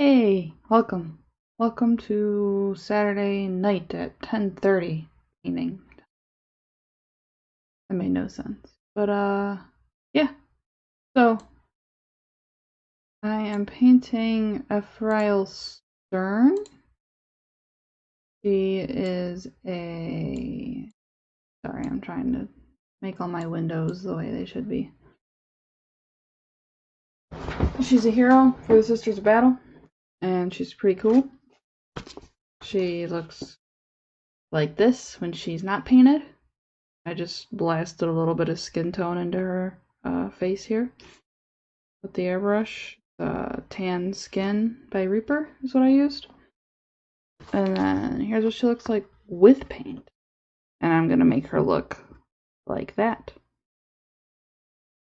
Hey, welcome. Welcome to Saturday night at 10:30 evening. That made no sense. But yeah. So I am painting Ephrael Stern. She is a sorry, I'm trying to make all my windows the way they should be. She's a hero for the Sisters of Battle, and she's pretty cool. She looks like this when she's not painted. I just blasted a little bit of skin tone into her face here with the airbrush. Tan Skin by Reaper is what I used. And then here's what she looks like with paint. And I'm going to make her look like that.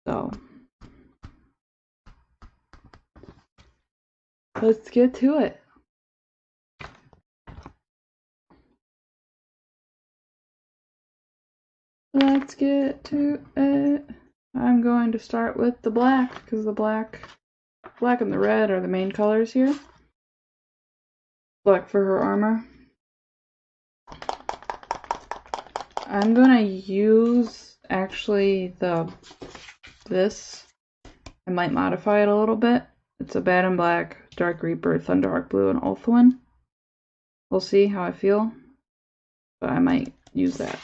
So, let's get to it. Let's get to it. I'm going to start with the black because the black and the red are the main colors here. Black for her armor. I'm gonna use actually this. I might modify it a little bit. It's a Bad and Black, Dark Reaper, Thunderhawk Blue, and Ulthuan. We'll see how I feel, but I might use that.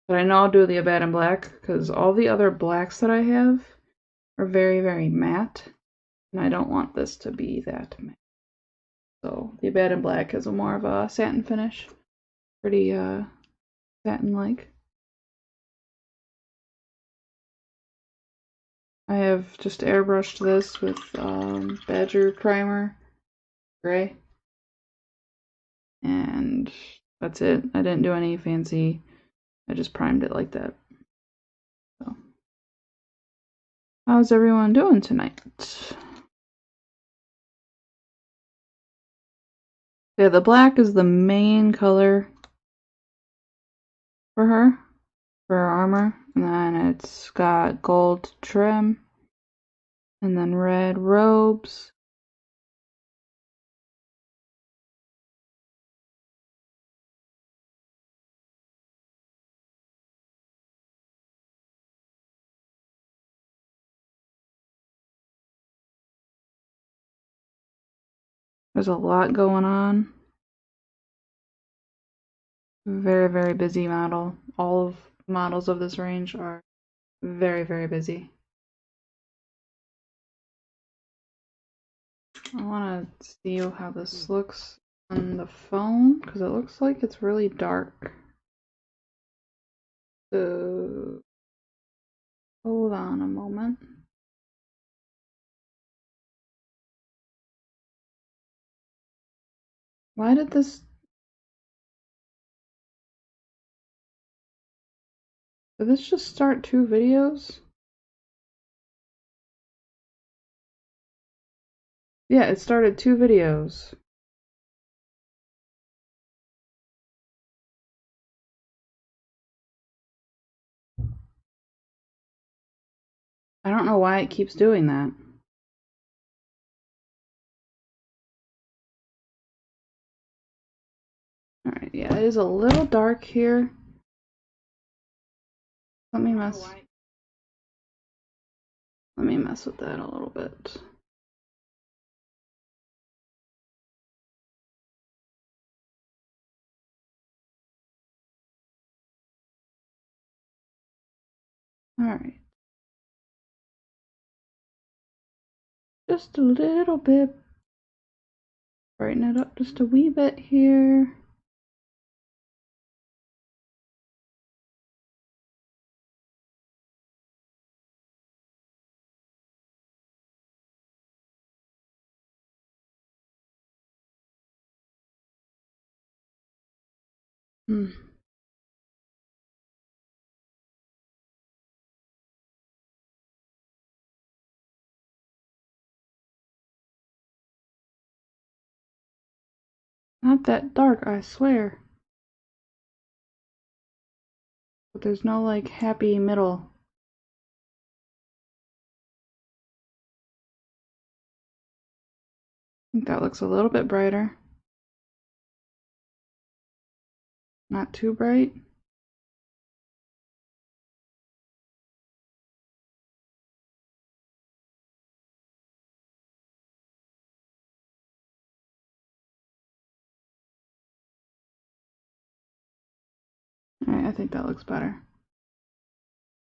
But I know I'll do the Bad and Black because all the other blacks that I have are very, very matte, and I don't want this to be that matte. So the Bad and Black has a more of a satin finish, pretty satin-like. I have just airbrushed this with Badger Primer Gray. And that's it. I didn't do any fancy, I just primed it like that. So, how's everyone doing tonight? Yeah, the black is the main color for her armor. And then it's got gold trim. And then red robes. There's a lot going on. Very, very busy model. All of the models of this range are very, very busy. I want to see how this looks on the phone because it looks like it's really dark. So hold on a moment. Why did this... Did this just start 2 videos? Yeah, it started 2 videos. I don't know why it keeps doing that. Alright, yeah, it is a little dark here. Let me mess with that a little bit. Alright. Just a little bit. Brighten it up just a wee bit here. Not that dark, I swear. But there's no like happy middle. I think that looks a little bit brighter. Not too bright. Alright, I think that looks better.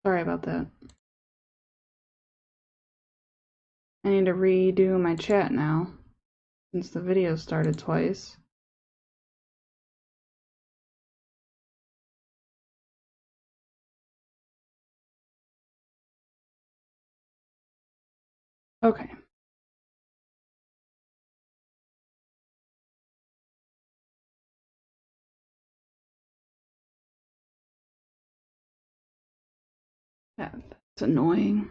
Sorry about that. I need to redo my chat now, since the video started twice. Okay. Yeah, that's annoying.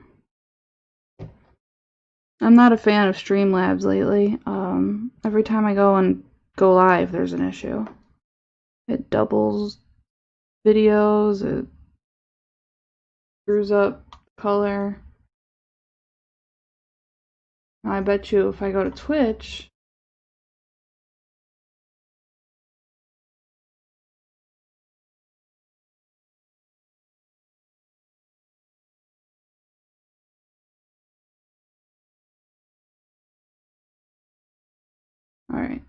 I'm not a fan of Streamlabs lately. Every time I go live, there's an issue. It doubles videos, it screws up color. Now, I bet you if I go to Twitch, alright,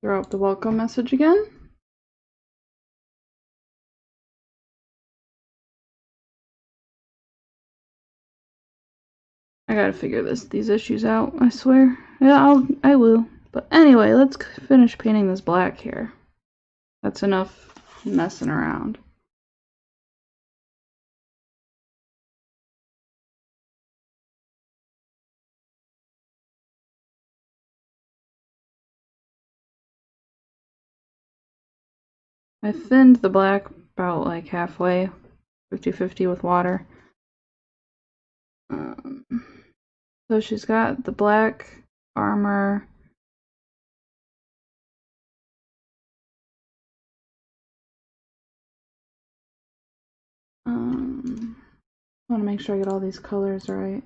throw up the welcome message again. I gotta figure these issues out, I swear. Yeah, I will. But anyway, let's finish painting this black here. That's enough messing around. I thinned the black about like halfway, 50-50 with water. So she's got the black armor. I want to make sure I get all these colors right.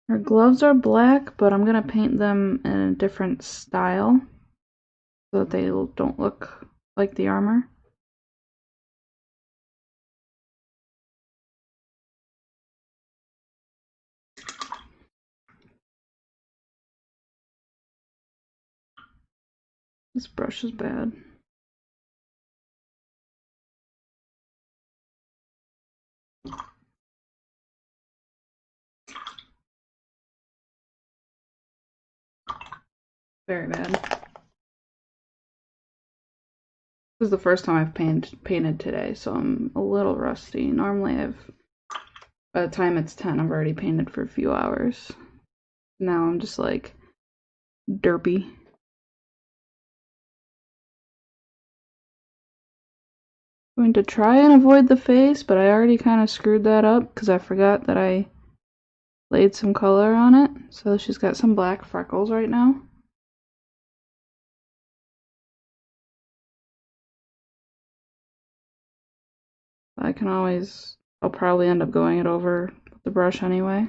Her gloves are black, but I'm going to paint them in a different style so that they don't look like the armor. This brush is bad. Very bad. This is the first time I've painted today, so I'm a little rusty. Normally by the time it's 10, I've already painted for a few hours. Now I'm just like derpy. I'm going to try and avoid the face, but I already kind of screwed that up because I forgot that I laid some color on it. So she's got some black freckles right now. I'll probably end up going it over with the brush anyway.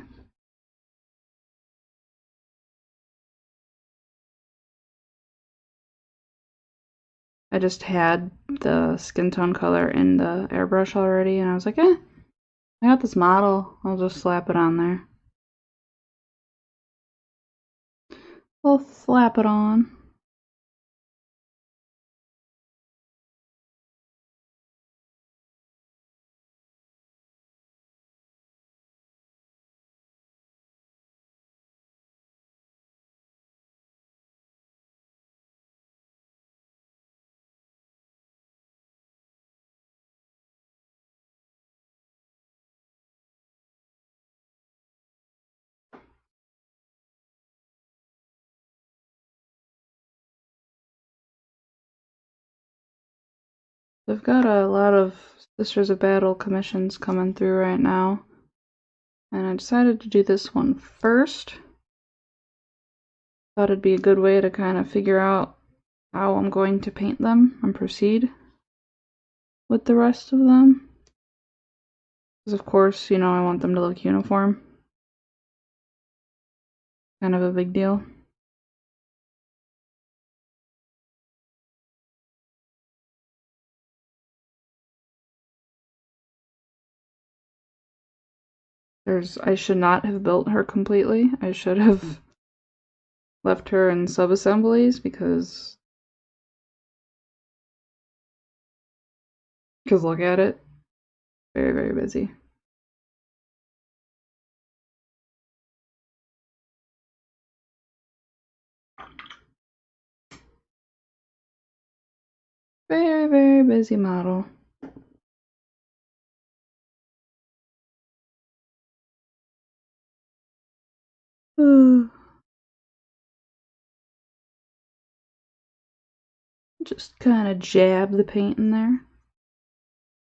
I just had the skin tone color in the airbrush already, and I was like, I got this model, I'll just slap it on there. I'll slap it on. They've got a lot of Sisters of Battle commissions coming through right now. And I decided to do this one first. Thought it'd be a good way to kind of figure out how I'm going to paint them and proceed with the rest of them. Because of course, you know, I want them to look uniform. Kind of a big deal. I should not have built her completely. I should have left her in sub-assemblies because look at it. Very, very busy. Very, very busy model. Just kind of jab the paint in there.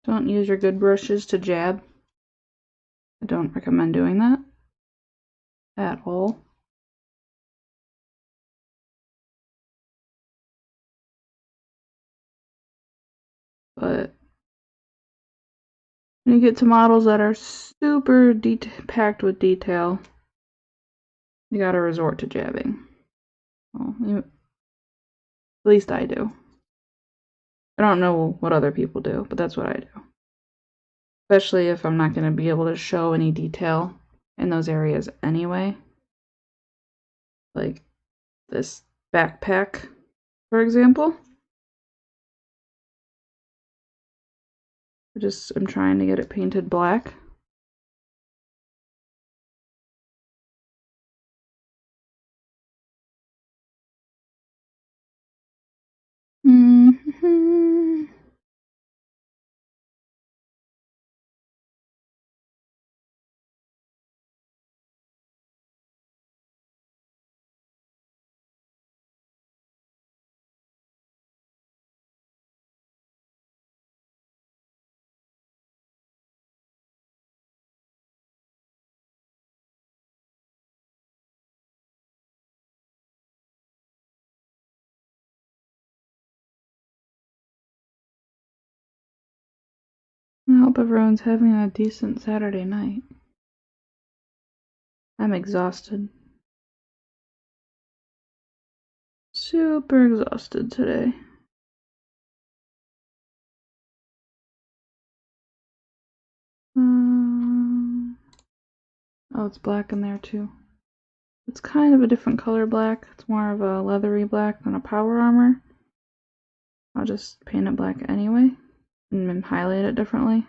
Don't use your good brushes to jab. I don't recommend doing that at all. But when you get to models that are super packed with detail, you gotta resort to jabbing. Well, at least I do. I don't know what other people do, but that's what I do. Especially if I'm not going to be able to show any detail in those areas anyway. Like this backpack, for example. I'm trying to get it painted black. I hope everyone's having a decent Saturday night. I'm exhausted. Super exhausted today. Oh, it's black in there too. It's kind of a different color black. It's more of a leathery black than a power armor. I'll just paint it black anyway and then highlight it differently.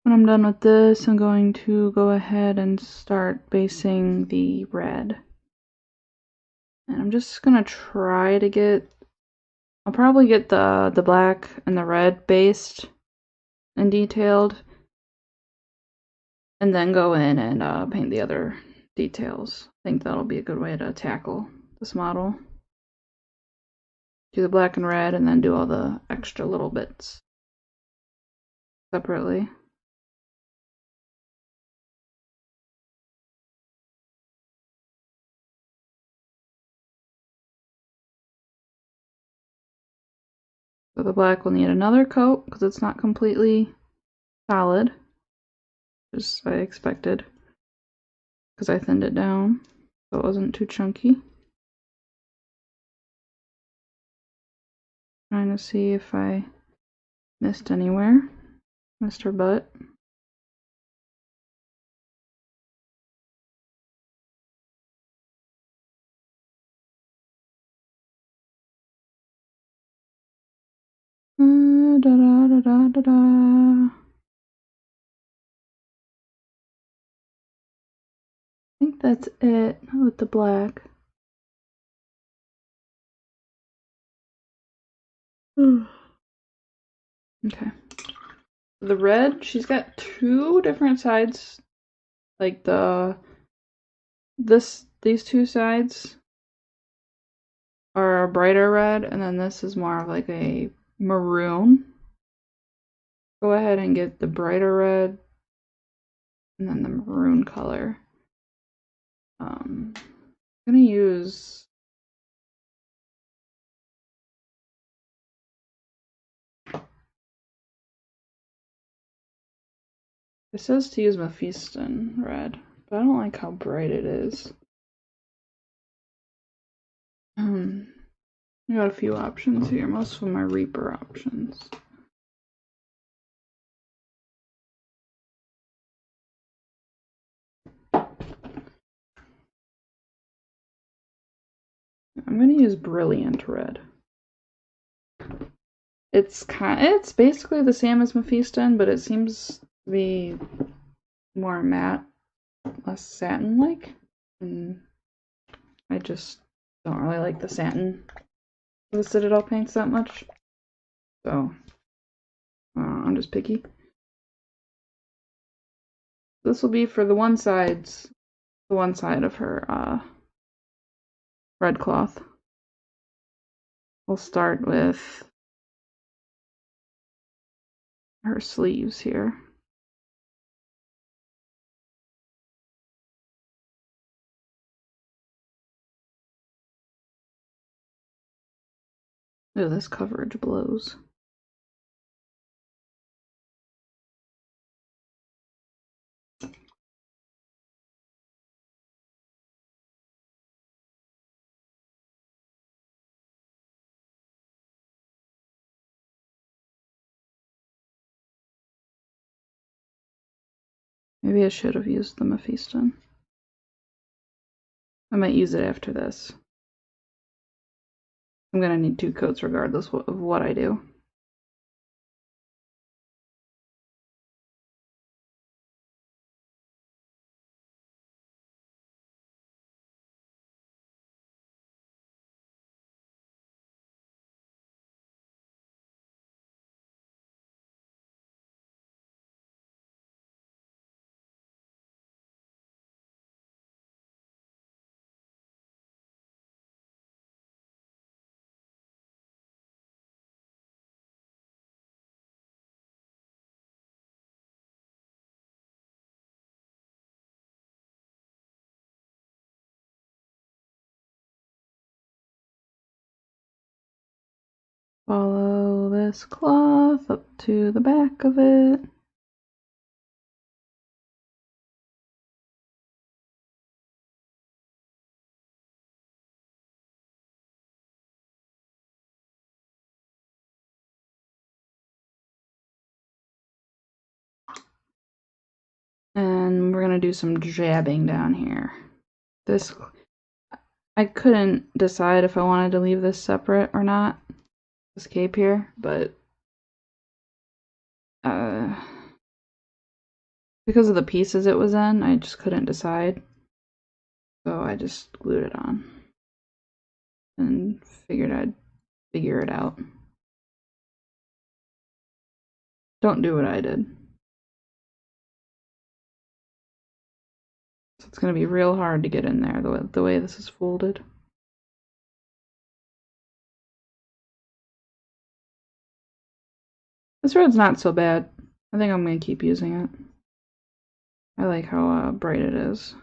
When I'm done with this, I'm going to go ahead and start basing the red. And I'm just gonna try to I'll probably get the black and the red based and detailed, and then go in and paint the other details. I think that'll be a good way to tackle this model. Do the black and red, and then do all the extra little bits separately. So the black will need another coat because it's not completely solid, as I expected, because I thinned it down so it wasn't too chunky. Trying to see if I missed anywhere. Missed her butt. Da-da-da. I think that's it with the black. Okay. The red, she's got two different sides. Like these two sides are a brighter red, and then this is more of like a maroon. Go ahead and get the brighter red and then the maroon color. I'm gonna use it says to use Mephiston red, but I don't like how bright it is. I got a few options here. Most of them are Reaper options. I'm gonna use Brilliant Red. It's basically the same as Mephiston, but it seems to be more matte, less satin-like. And I just don't really like the satin of the Citadel paints that much. So I'm just picky. This will be for the one side of her red cloth. We'll start with her sleeves here. Oh, this coverage blows. Maybe I should have used the Mephiston. I might use it after this. I'm gonna need 2 coats regardless of what I do. Follow this cloth up to the back of it. And we're gonna do some jabbing down here. This, I couldn't decide if I wanted to leave this separate or not, this cape here, but because of the pieces it was in, I just couldn't decide. So I just glued it on and figured I'd figure it out. Don't do what I did. So it's going to be real hard to get in there the way this is folded. This red's not so bad. I think I'm going to keep using it. I like how bright it is.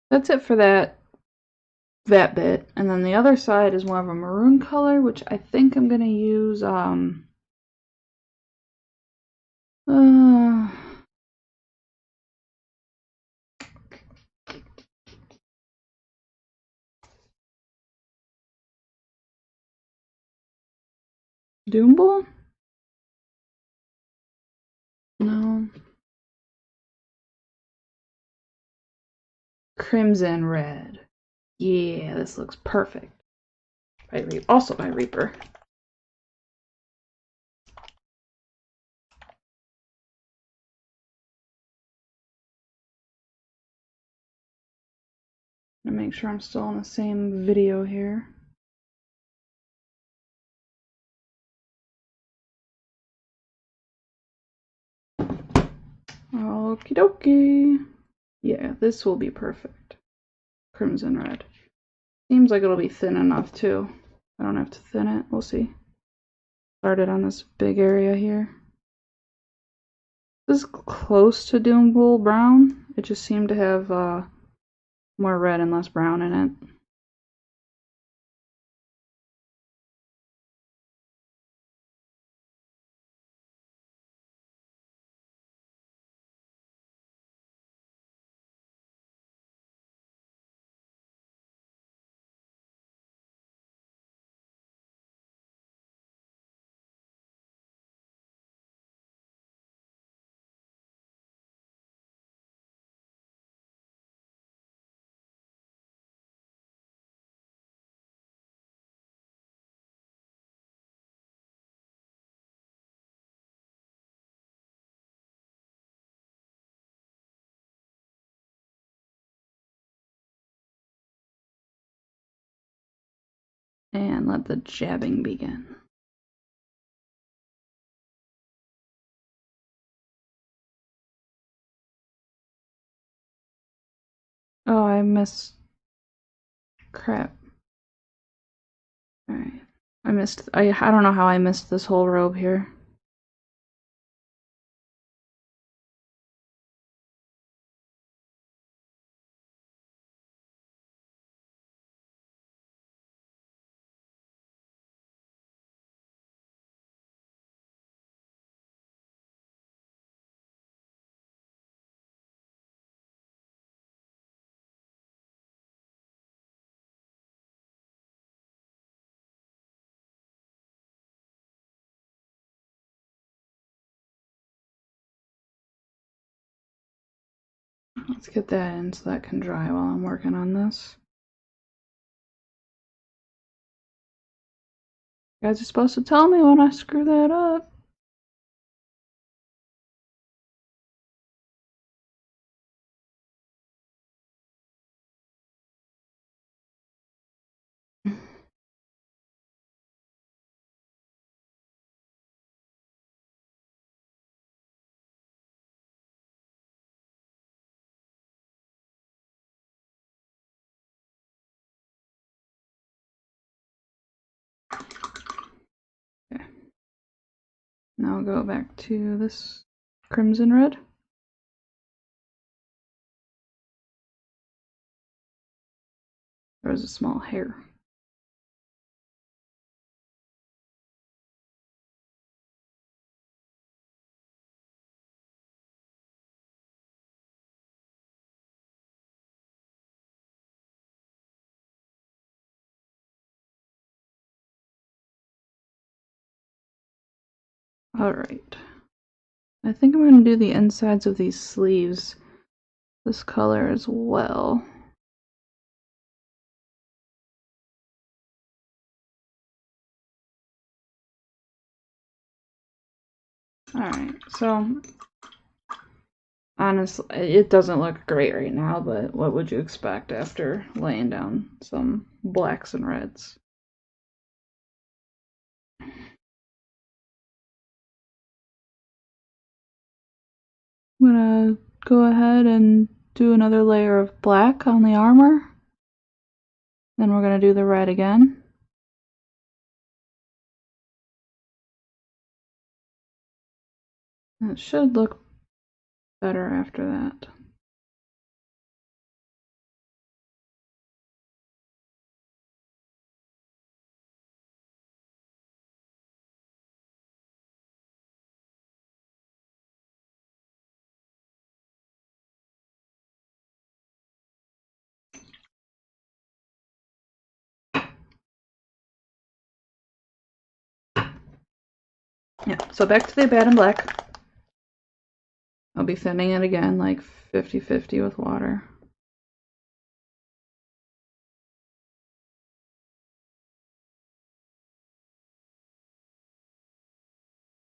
that's it for that bit. And then the other side is more of a maroon color, which I think I'm gonna use Doomble? No. Crimson red. Yeah, this looks perfect. Also by Reaper. I'm gonna make sure I'm still in the same video here. Okie dokie. Yeah, this will be perfect. Crimson red. Seems like it'll be thin enough too. I don't have to thin it. We'll see. Started on this big area here. This is close to Doombull brown. It just seemed to have more red and less brown in it. And let the jabbing begin. Oh, I missed. Crap. Alright. I don't know how I missed this whole robe here. Let's get that in so that can dry while I'm working on this. You guys are supposed to tell me when I screw that up. Okay. Now I'll go back to this crimson red. There was a small hair. Alright. I think I'm going to do the insides of these sleeves this color as well. Alright, so honestly, it doesn't look great right now, but what would you expect after laying down some blacks and reds? I'm gonna go ahead and do another layer of black on the armor. Then we're gonna do the red again. And it should look better after that. Yeah, so back to the Abaddon Black. I'll be thinning it again, like 50-50 with water.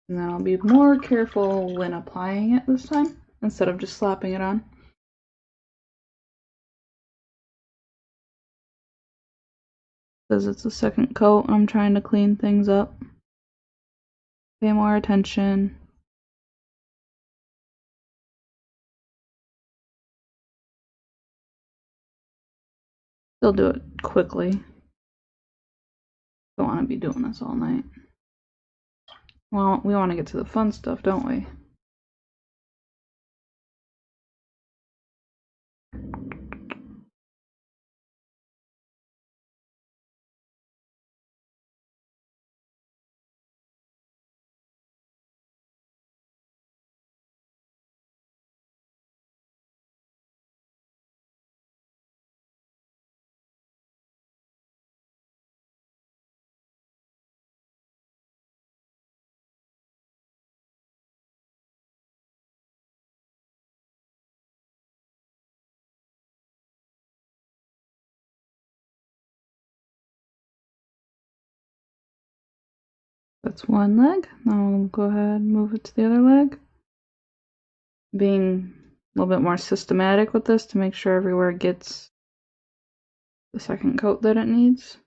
And then I'll be more careful when applying it this time, instead of just slapping it on. Because it's a second coat, I'm trying to clean things up. Pay more attention. Still do it quickly. Don't want to be doing this all night. Well, we want to get to the fun stuff, don't we? That's one leg. Now we'll go ahead and move it to the other leg. Being a little bit more systematic with this to make sure everywhere gets the second coat that it needs.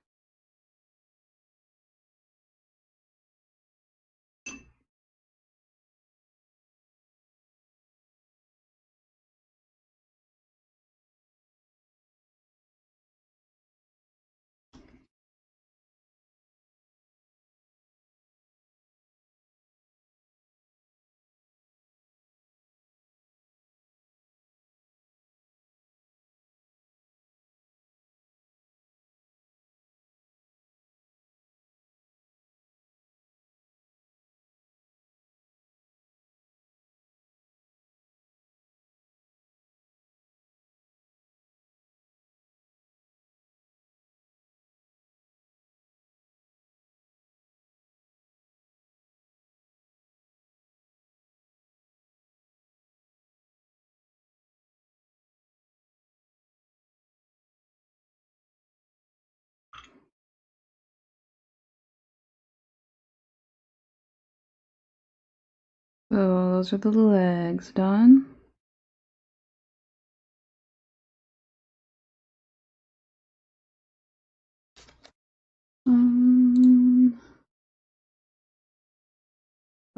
So those are the legs done.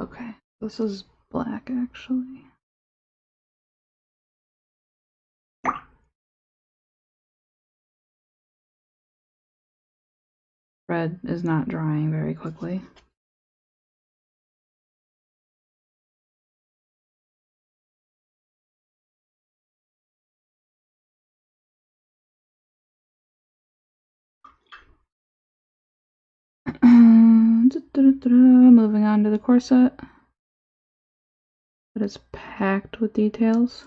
Okay, this is black actually. Red is not drying very quickly. Moving on to the corset. It is packed with details.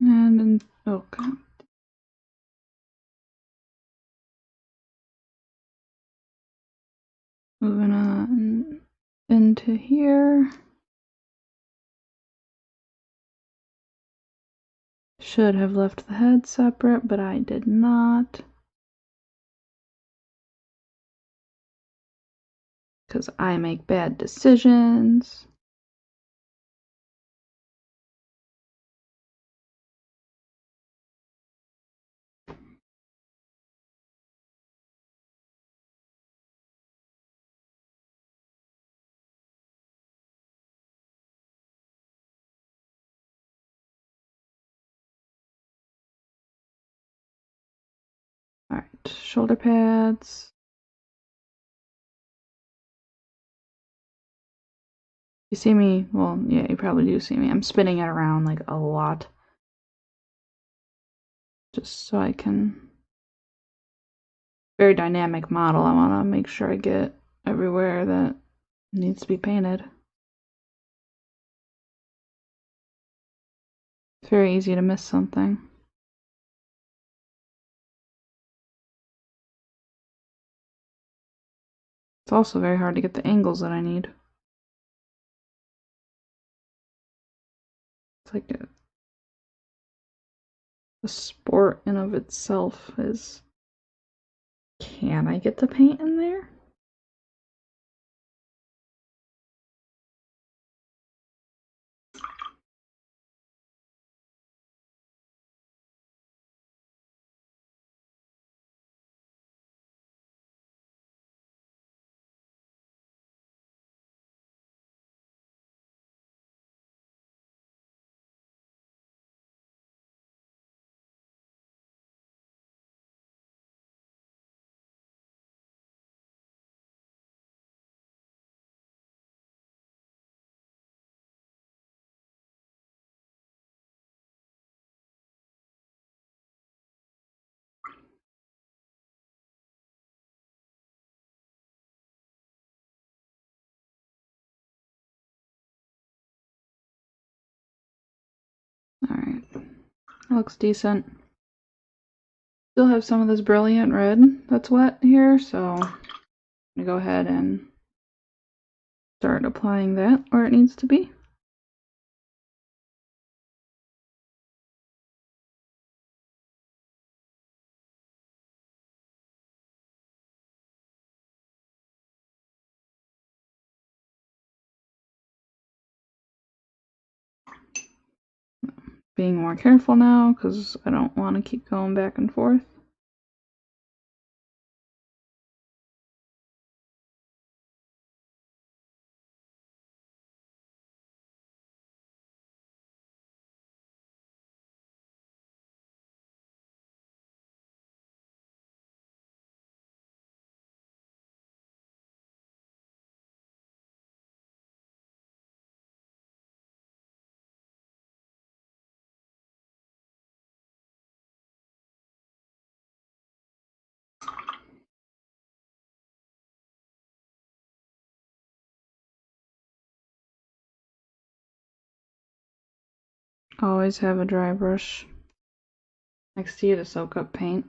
And okay. Moving on into here. Should have left the head separate, but I did not. Because I make bad decisions. Alright, shoulder pads. You see me? Well, yeah, you probably do see me. I'm spinning it around like a lot. Just so I can... Very dynamic model. I want to make sure I get everywhere that needs to be painted. It's very easy to miss something. It's also very hard to get the angles that I need. It's like a sport in of itself is... Can I get the paint in there? Alright, that looks decent. Still have some of this brilliant red that's wet here, so I'm gonna go ahead and start applying that where it needs to be. Being more careful now because I don't want to keep going back and forth. Always have a dry brush next to you to soak up paint.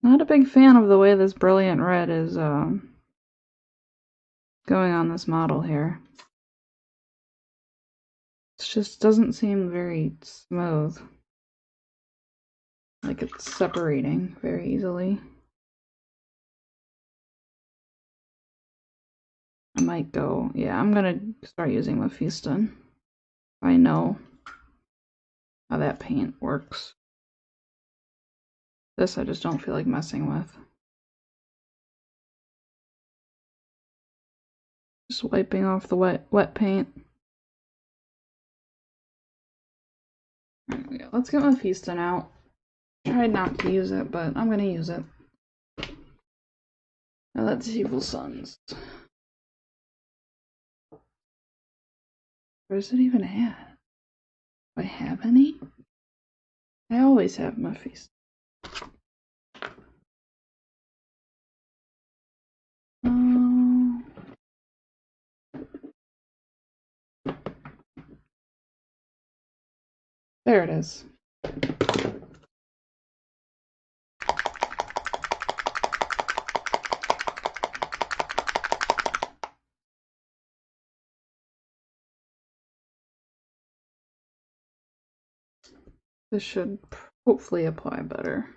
Not a big fan of the way this brilliant red is going on this model here. It just doesn't seem very smooth. Like it's separating very easily. I might go, yeah, I'm gonna start using Mephiston. I know how that paint works. This I just don't feel like messing with. Just wiping off the wet paint. There we go. Let's get Mephiston out. Tried not to use it, but I'm gonna use it. Now that's Evil Sons. Where's it even at? Do I have any? I always have Mephiston. There it is. This should hopefully apply better.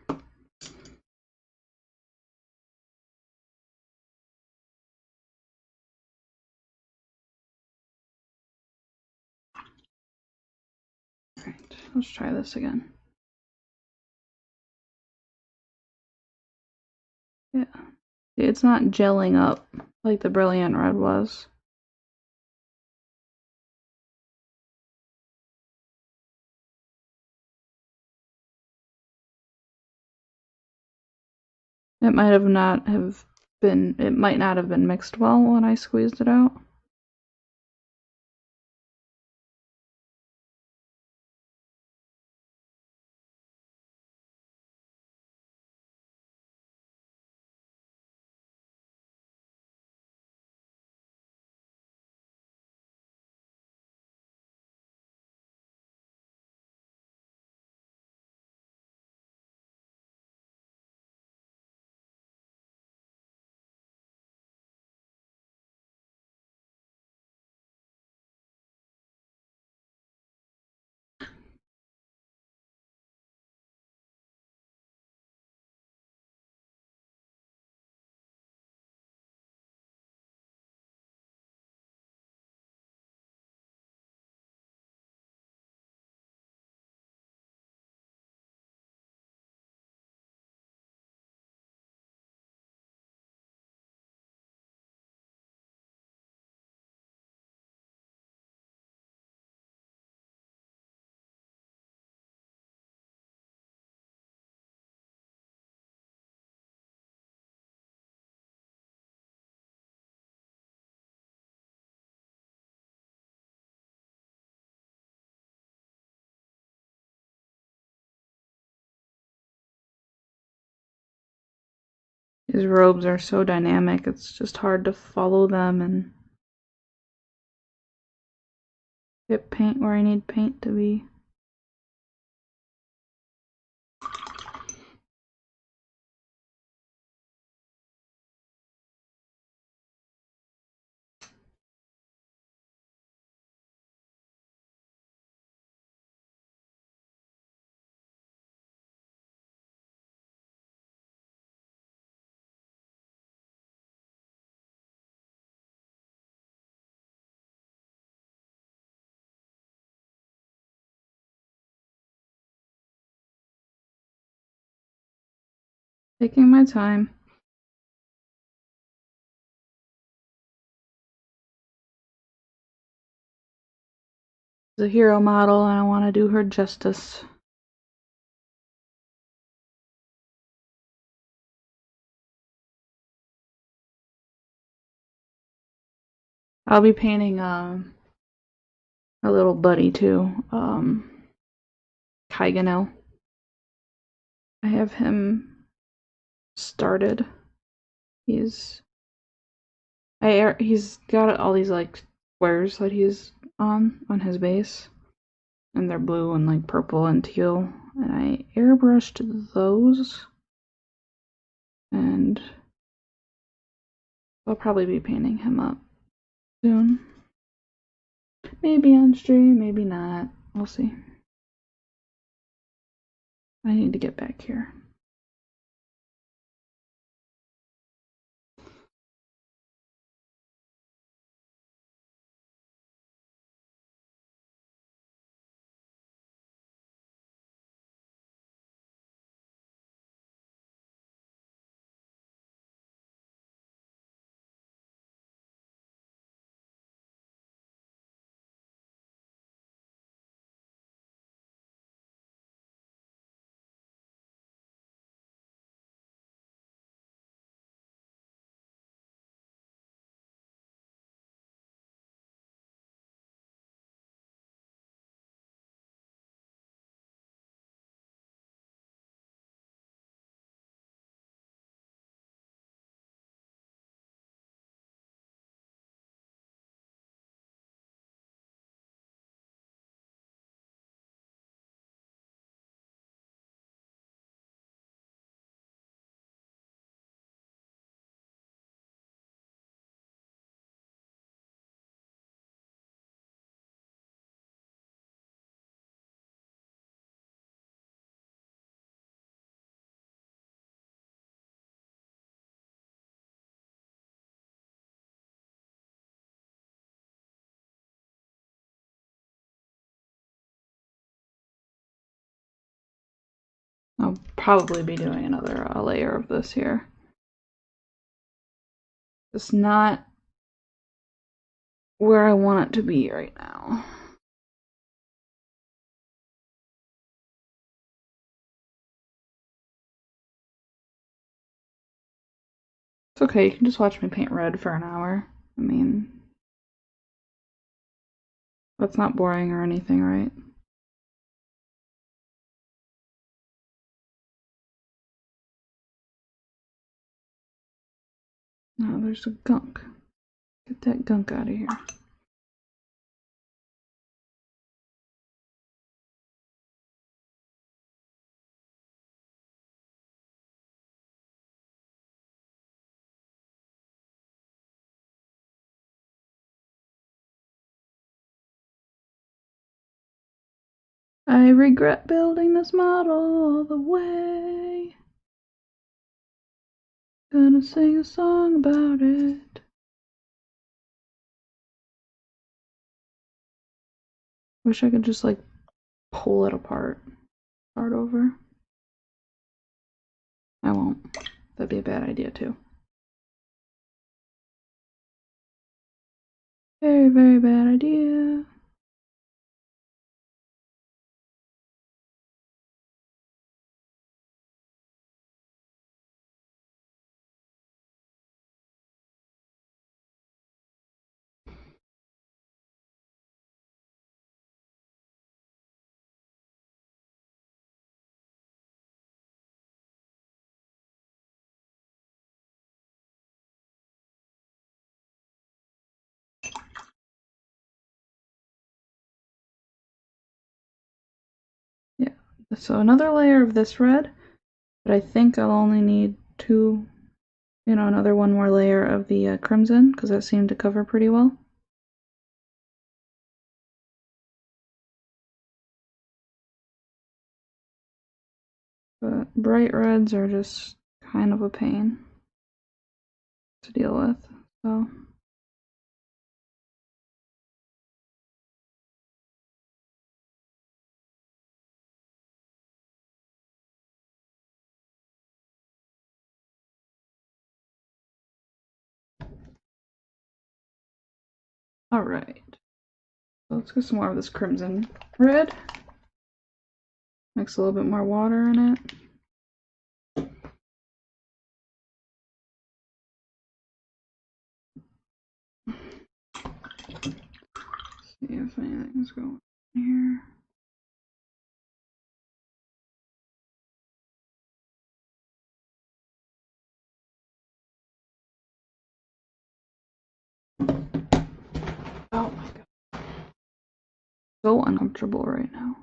Alright, let's try this again. Yeah. It's not gelling up like the brilliant red was. It might not have been mixed well when I squeezed it out. These robes are so dynamic, it's just hard to follow them and get paint where I need paint to be. Taking my time. She's a hero model and I want to do her justice. I'll be painting a little buddy too, Kaiganel. I have him started. He's got all these like squares that he's on his base, and they're blue and like purple and teal, and I airbrushed those, and I'll probably be painting him up soon. Maybe on stream, maybe not. We'll see. I need to get back here. I'll probably be doing another layer of this here. It's not where I want it to be right now. It's okay, you can just watch me paint red for an hour. I mean, that's not boring or anything, right? No, there's a gunk. Get that gunk out of here. I regret building this model all the way. Gonna sing a song about it. Wish I could just like pull it apart. Start over. I won't. That'd be a bad idea too. Very, very bad idea. Yeah, so another layer of this red, but I think I'll only need two, another one more layer of the crimson, because that seemed to cover pretty well. But bright reds are just kind of a pain to deal with, so. Alright, so let's get some more of this crimson red. Mix a little bit more water in it. See if anything's going on here. Oh my god. So uncomfortable right now.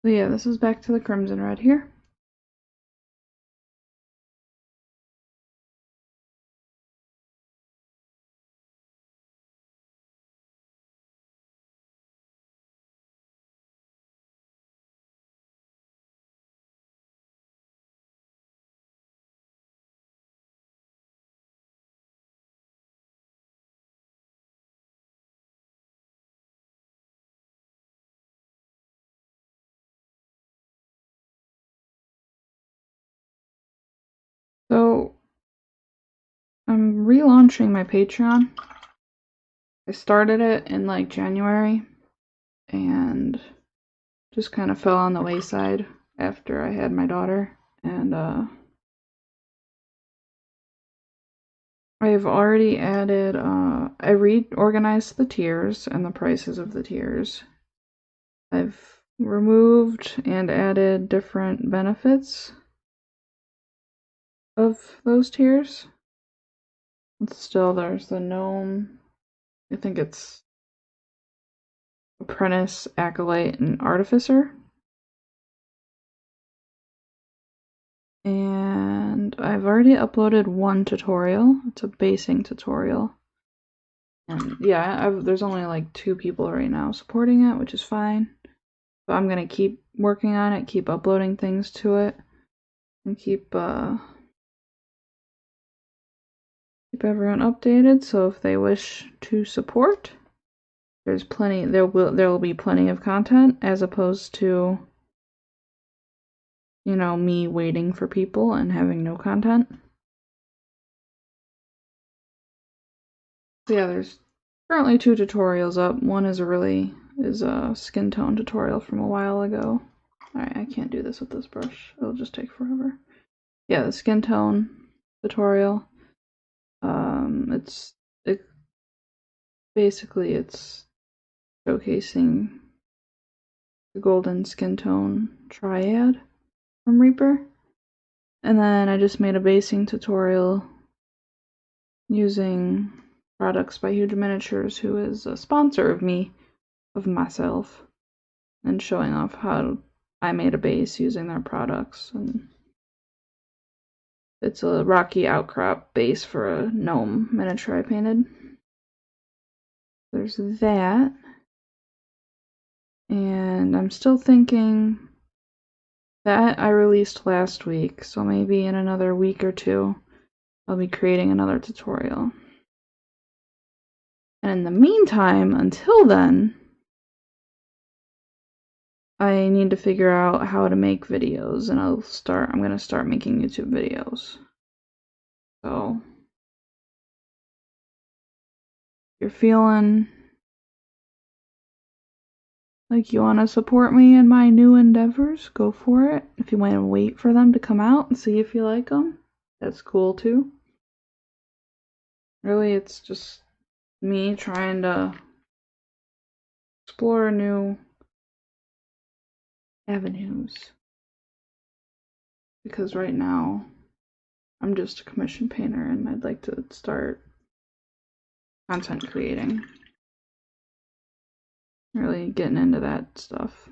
So yeah, this is back to the crimson red here. So I'm relaunching my Patreon. I started it in like January and just kind of fell on the wayside after I had my daughter, and I've already added, I reorganized the tiers and the prices of the tiers. I've removed and added different benefits of those tiers. And still, there's the gnome. I think it's apprentice, acolyte, and artificer. And I've already uploaded one tutorial. It's a basing tutorial. And yeah, there's only like 2 people right now supporting it, which is fine. But I'm gonna keep working on it, keep uploading things to it, and keep everyone updated. So if they wish to support, there's plenty. There will be plenty of content, as opposed to, me waiting for people and having no content. So yeah, there's currently 2 tutorials up. One is a skin tone tutorial from a while ago. Alright, I can't do this with this brush. It'll just take forever. Yeah, the skin tone tutorial. Basically it's showcasing the golden skin tone triad from Reaper. And then I just made a basing tutorial using products by Huge Miniatures, who is a sponsor of myself, and showing off how I made a base using their products. And it's a rocky outcrop base for a gnome miniature I painted. There's that. And I'm still thinking that I released last week, so maybe in another week or two I'll be creating another tutorial. And in the meantime, until then, I need to figure out how to make videos, and I'm gonna start making YouTube videos. So, if you're feeling like you want to support me in my new endeavors, go for it. If you want to wait for them to come out and see if you like them, that's cool too. Really, it's just me trying to explore new avenues. Because right now, I'm just a commission painter and I'd like to start content creating. Really getting into that stuff.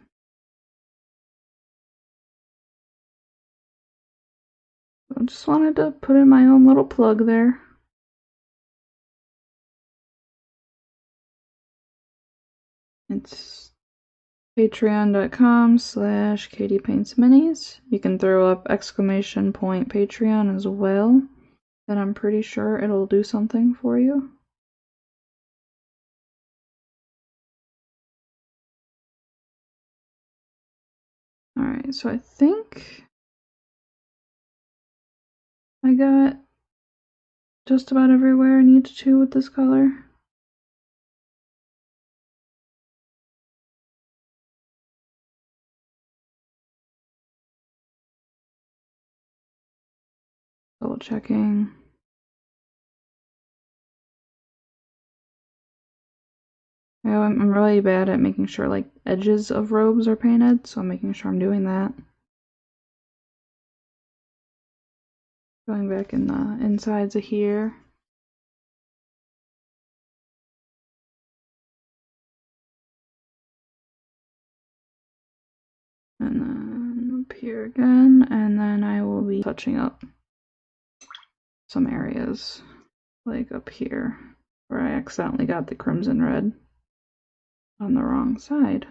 I just wanted to put in my own little plug there. It's patreon.com/katiepaintsminis. You can throw up exclamation point Patreon as well, and I'm pretty sure it'll do something for you. Alright, so I think I got just about everywhere I need to with this color. Double checking. Yeah, I'm really bad at making sure like edges of robes are painted, so I'm making sure I'm doing that. Going back in the insides of here. And then up here again, and then I will be touching up some areas, like up here, where I accidentally got the crimson red on the wrong side.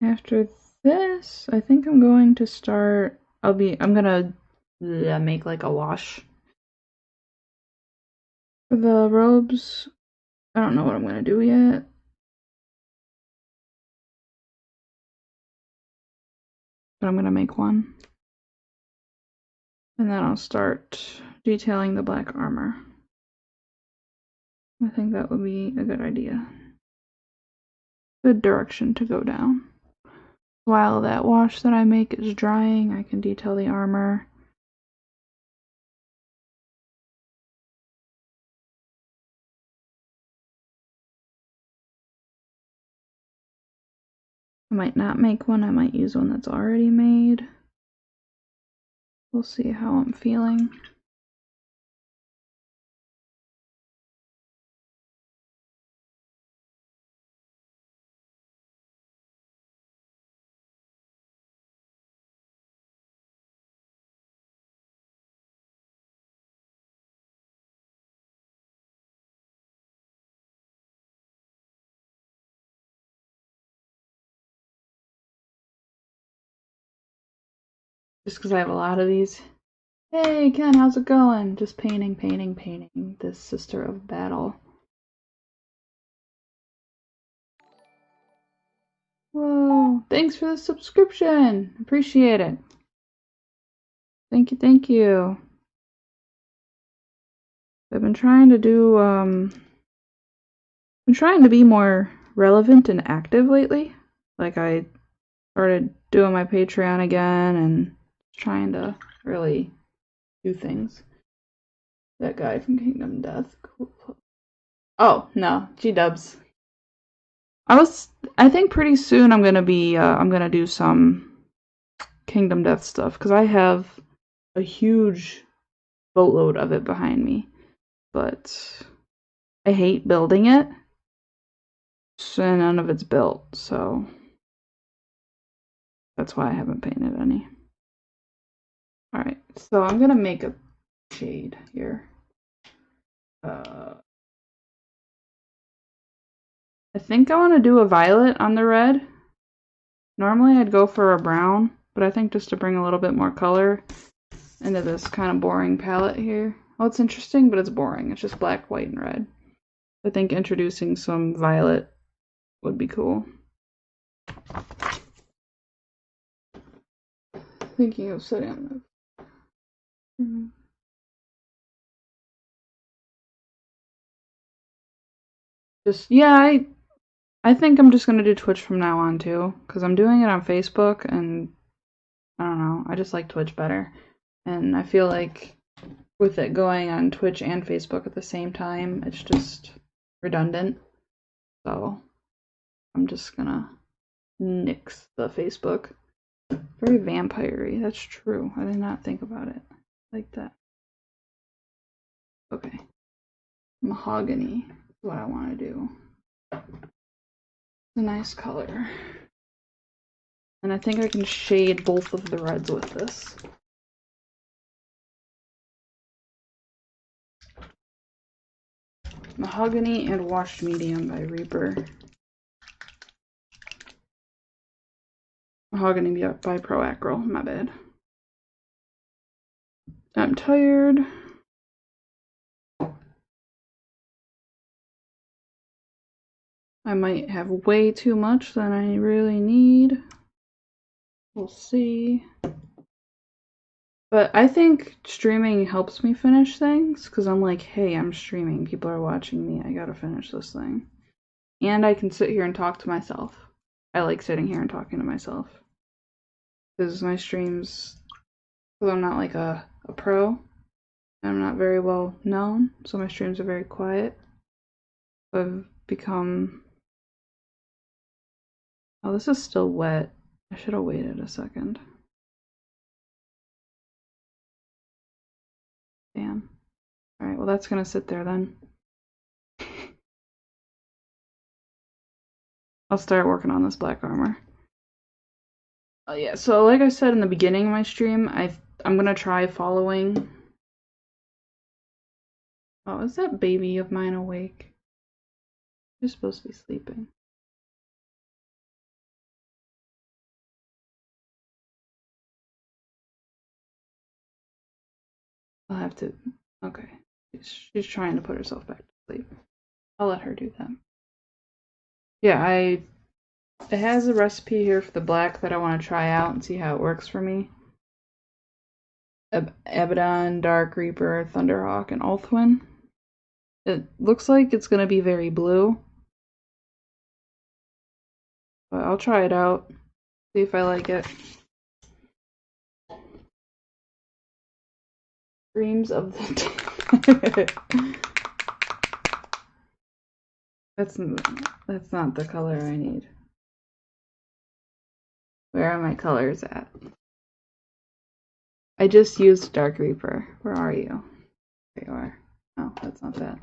After this, I think I'm going to start, I'm gonna make like a wash for the robes. I don't know what I'm gonna do yet. But I'm gonna make one. And then I'll start detailing the black armor. I think that would be a good idea. Good direction to go down. While that wash that I make is drying, I can detail the armor. I might not make one, I might use one that's already made. We'll see how I'm feeling. Just because I have a lot of these. Hey Ken, how's it going? Just painting this Sister of Battle. Whoa, thanks for the subscription. Appreciate it. Thank you, thank you. I've been trying to do, been trying to be more relevant and active lately. Like, I started doing my Patreon again and trying to really do things. That guy from Kingdom Death. Cool. Oh, no, G-dubs. I think pretty soon I'm gonna do some Kingdom Death stuff, because I have a huge boatload of it behind me. But I hate building it, so none of it's built, so that's why I haven't painted any. Alright, so I'm gonna make a shade here. I think I want to do a violet on the red. Normally I'd go for a brown, but I think just to bring a little bit more color into this kind of boring palette here. Well, it's interesting, but it's boring. It's just black, white, and red. I think introducing some violet would be cool. Thinking of setting the... Just, yeah, I think I'm just gonna do Twitch from now on too, because I'm doing it on Facebook, and I don't know, I just like Twitch better. And I feel like with it going on Twitch and Facebook at the same time, it's just redundant. So I'm just gonna nix the Facebook. Very vampire-y, that's true. I did not think about it like that. Okay. Mahogany is what I want to do. It's a nice color. And I think I can shade both of the reds with this. Mahogany and Washed Medium by Reaper. Mahogany by Proacryl, my bad. I'm tired. I might have way too much than I really need. We'll see. But I think streaming helps me finish things, because I'm like, hey, I'm streaming. People are watching me. I gotta finish this thing. And I can sit here and talk to myself. I like sitting here and talking to myself. Because my streams, because I'm not like a pro, I'm not very well known, so my streams are very quiet. I've become... Oh, this is still wet. I should have waited a second. Damn. Alright, well that's gonna sit there then. I'll start working on this black armor. Oh yeah, so like I said in the beginning of my stream, I'm gonna try following... Oh, is that baby of mine awake? You're supposed to be sleeping. I'll have to... Okay. She's trying to put herself back to sleep. I'll let her do that. Yeah, it has a recipe here for the black that I want to try out and see how it works for me. Abaddon, Dark Reaper, Thunderhawk, and Ulthwin. It looks like it's going to be very blue. But I'll try it out. See if I like it. Dreams of the That's not the color I need. Where are my colors at? I just used Dark Reaper. Where are you? There you are. Oh, that's not that.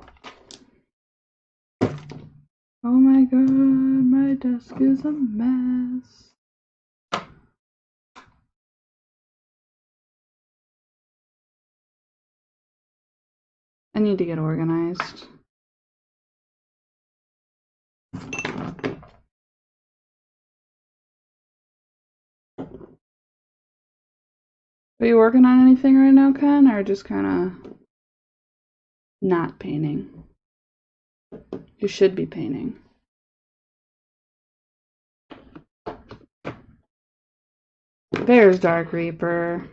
Oh my god, my desk is a mess. I need to get organized. Are you working on anything right now, Ken, or just kind of not painting? You should be painting. There's Dark Reaper.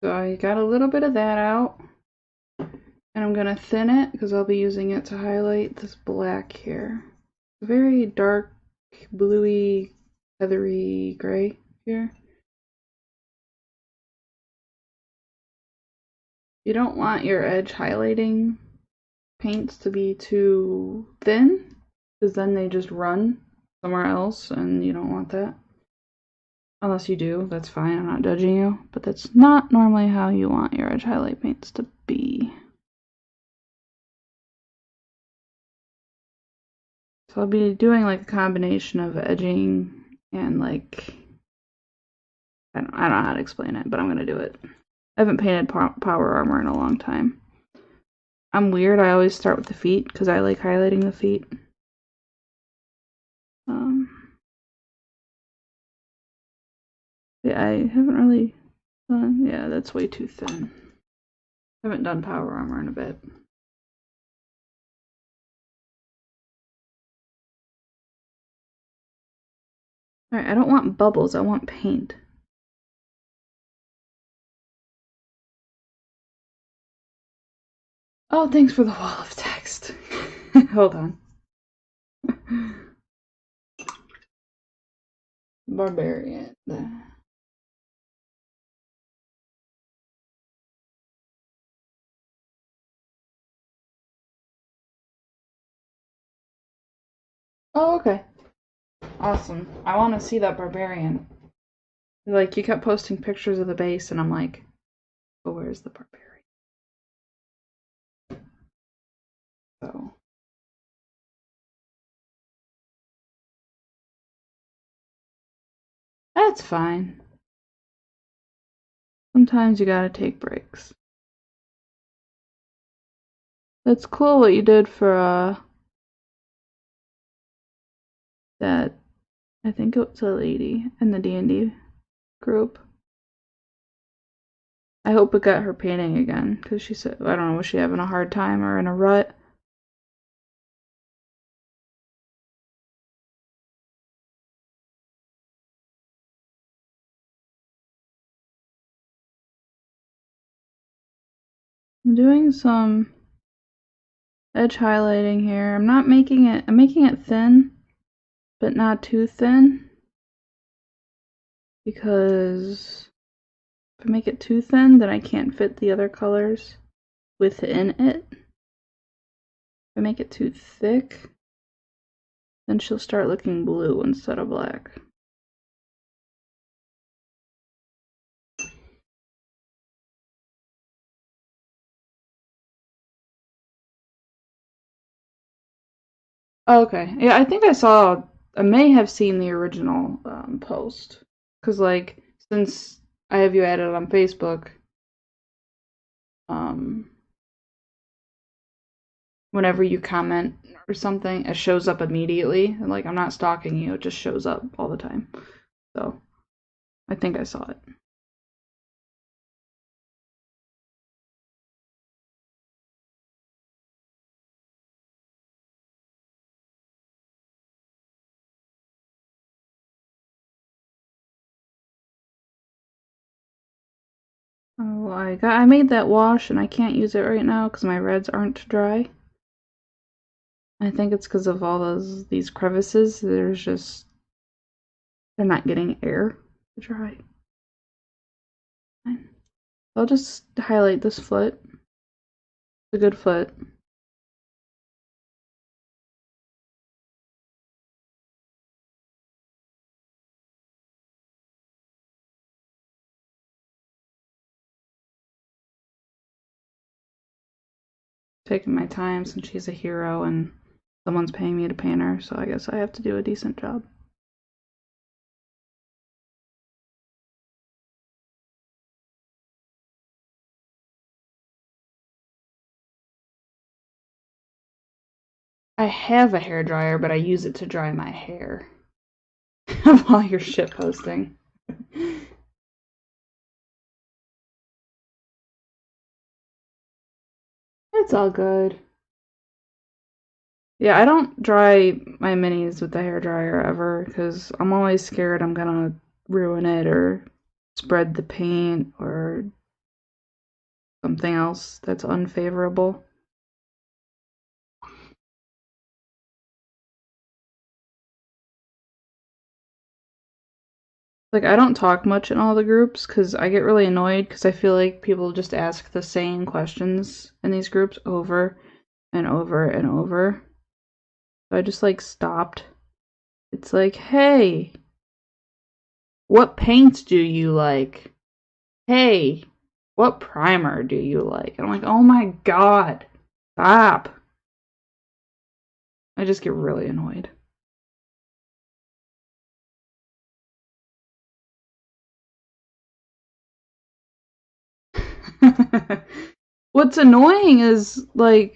So I got a little bit of that out. And I'm going to thin it because I'll be using it to highlight this black here. Very dark, bluey, feathery gray here. You don't want your edge highlighting paints to be too thin, because then they just run somewhere else, and you don't want that. Unless you do, that's fine, I'm not judging you, but that's not normally how you want your edge highlight paints to be. So I'll be doing like a combination of edging and like, I don't know how to explain it, but I'm gonna do it. I haven't painted power armor in a long time. I'm weird, I always start with the feet because I like highlighting the feet. Yeah, I haven't really done, yeah, that's way too thin. I haven't done power armor in a bit. Alright, I don't want bubbles, I want paint. Oh, thanks for the wall of text. Hold on. Barbarian. Oh, okay. Awesome. I want to see that barbarian. Like, you kept posting pictures of the base, and I'm like, oh, where's the barbarian? So. That's fine. Sometimes you gotta take breaks. That's cool what you did for, that, I think it was a lady in the D&D group. I hope it got her painting again, because she said, I don't know, was she having a hard time or in a rut? I'm doing some edge highlighting here. I'm making it thin, but not too thin, because if I make it too thin, then I can't fit the other colors within it. If I make it too thick, then she'll start looking blue instead of black. Okay, yeah, I think I may have seen the original post, because like, since I have you added on Facebook, whenever you comment or something, it shows up immediately, and like, I'm not stalking you, it just shows up all the time. So I think I saw it. Oh, I made that wash and I can't use it right now because my reds aren't dry. I think it's because of all these crevices. They're not getting air to dry. Fine. I'll just highlight this foot. It's a good foot. Taking my time since she's a hero and someone's paying me to paint her, so I guess I have to do a decent job. I have a hair dryer, but I use it to dry my hair while you're shit posting. It's all good. Yeah, I don't dry my minis with the hair dryer ever because I'm always scared I'm gonna ruin it or spread the paint or something else that's unfavorable. Like, I don't talk much in all the groups because I get really annoyed because I feel like people just ask the same questions in these groups over and over and over. So I just like stopped. It's like, hey, what paints do you like? Hey, what primer do you like? And I'm like, oh my god, stop. I just get really annoyed. What's annoying is, like,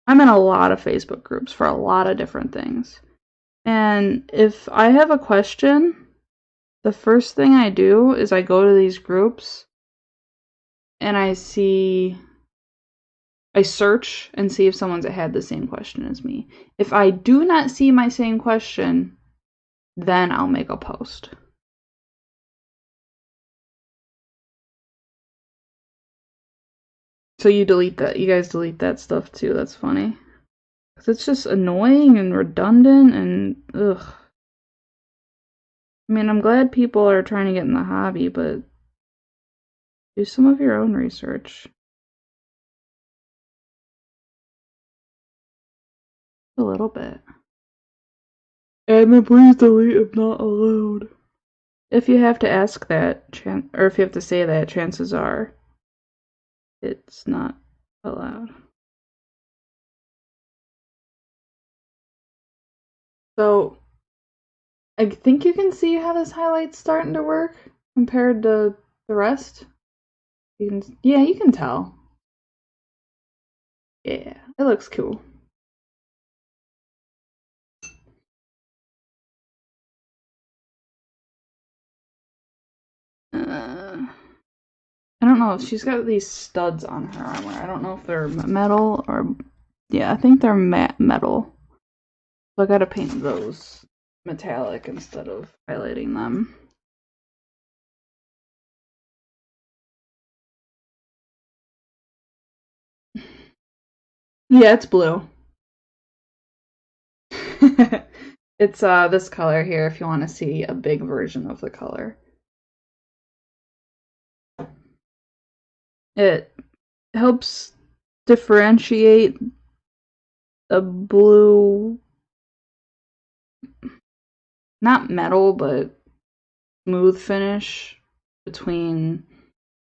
I'm in a lot of Facebook groups for a lot of different things. And if I have a question, the first thing I do is I go to these groups and I search and see if someone's had the same question as me. If I do not see my same question, then I'll make a post. So you delete that. You guys delete that stuff too. That's funny. Because it's just annoying and redundant and ugh. I mean, I'm glad people are trying to get in the hobby, but do some of your own research. A little bit. Admin, please delete if not allowed. If you have to ask that, or if you have to say that, chances are it's not allowed. So, I think you can see how this highlight's starting to work compared to the rest. Yeah, you can tell. Yeah, it looks cool. I don't know. She's got these studs on her armor. I don't know if they're metal or... Yeah, I think they're matte metal. So I gotta paint those metallic instead of highlighting them. Yeah, it's blue. It's this color here if you want to see a big version of the color. It helps differentiate a blue, not metal, but smooth finish between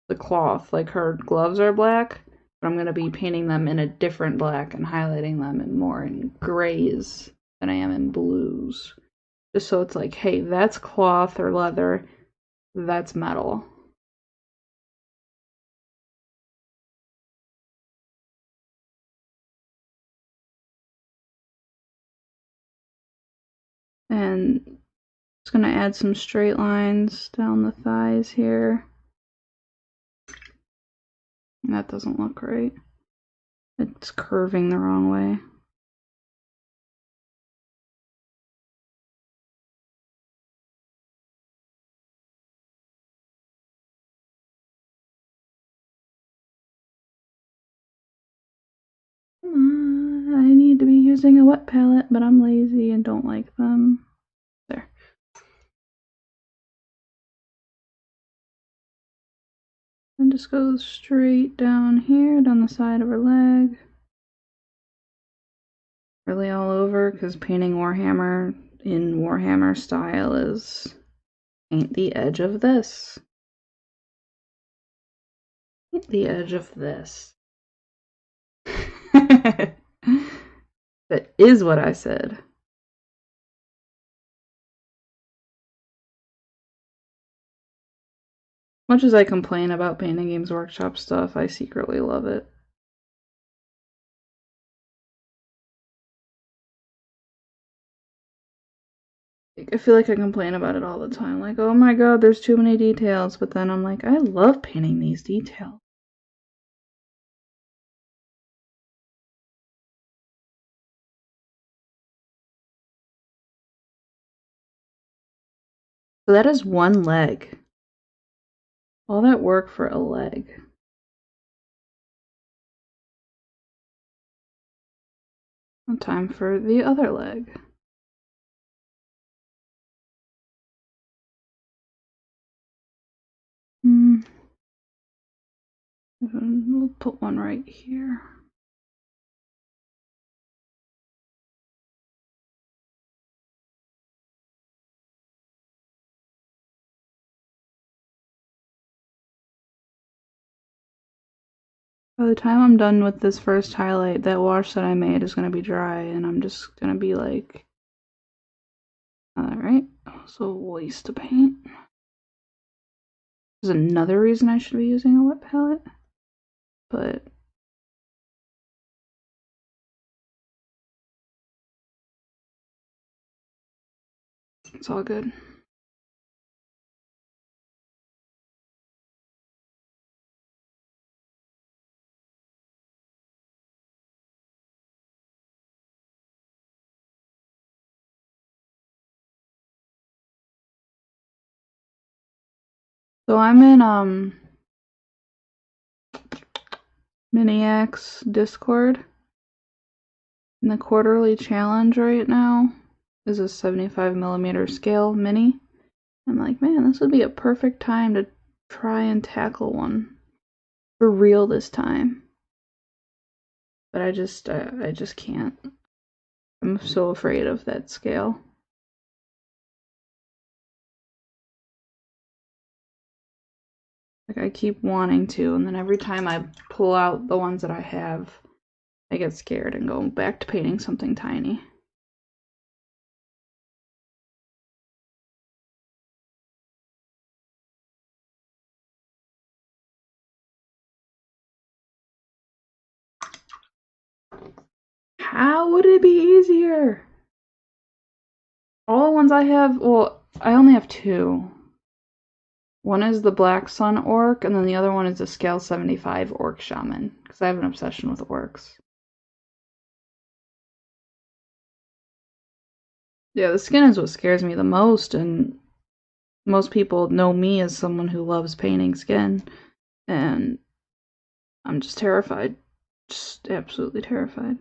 the cloth. Like her gloves are black, but I'm going to be painting them in a different black and highlighting them in more in grays than I am in blues. Just so it's like, hey, that's cloth or leather, that's metal. And just going to add some straight lines down the thighs here. That doesn't look right. It's curving the wrong way. using a wet palette, but I'm lazy and don't like them. There. And just go straight down here, down the side of her leg. Really all over, because painting Warhammer in Warhammer style is paint the edge of this. Paint the edge of this. That is what I said. Much as I complain about Painting Games Workshop stuff, I secretly love it. I feel like I complain about it all the time, like, oh my god, there's too many details, but then I'm like, I love painting these details. So that is one leg. All that work for a leg. Time for the other leg. We'll put one right here. By the time I'm done with this first highlight, that wash that I made is going to be dry, and I'm just going to be like, alright, so waste of paint. There's another reason I should be using a wet palette, but it's all good. So I'm in Miniacs Discord, and the quarterly challenge right now is a 75mm scale mini. I'm like, man, this would be a perfect time to try and tackle one for real this time. But I just can't. I'm so afraid of that scale. Like, I keep wanting to, and then every time I pull out the ones that I have, I get scared and go back to painting something tiny. How would it be easier? All the ones I have, well, I only have two. One is the Black Sun Orc, and then the other one is the Scale 75 Orc Shaman, because I have an obsession with orcs. Yeah, the skin is what scares me the most, and most people know me as someone who loves painting skin, and I'm just terrified. Just absolutely terrified.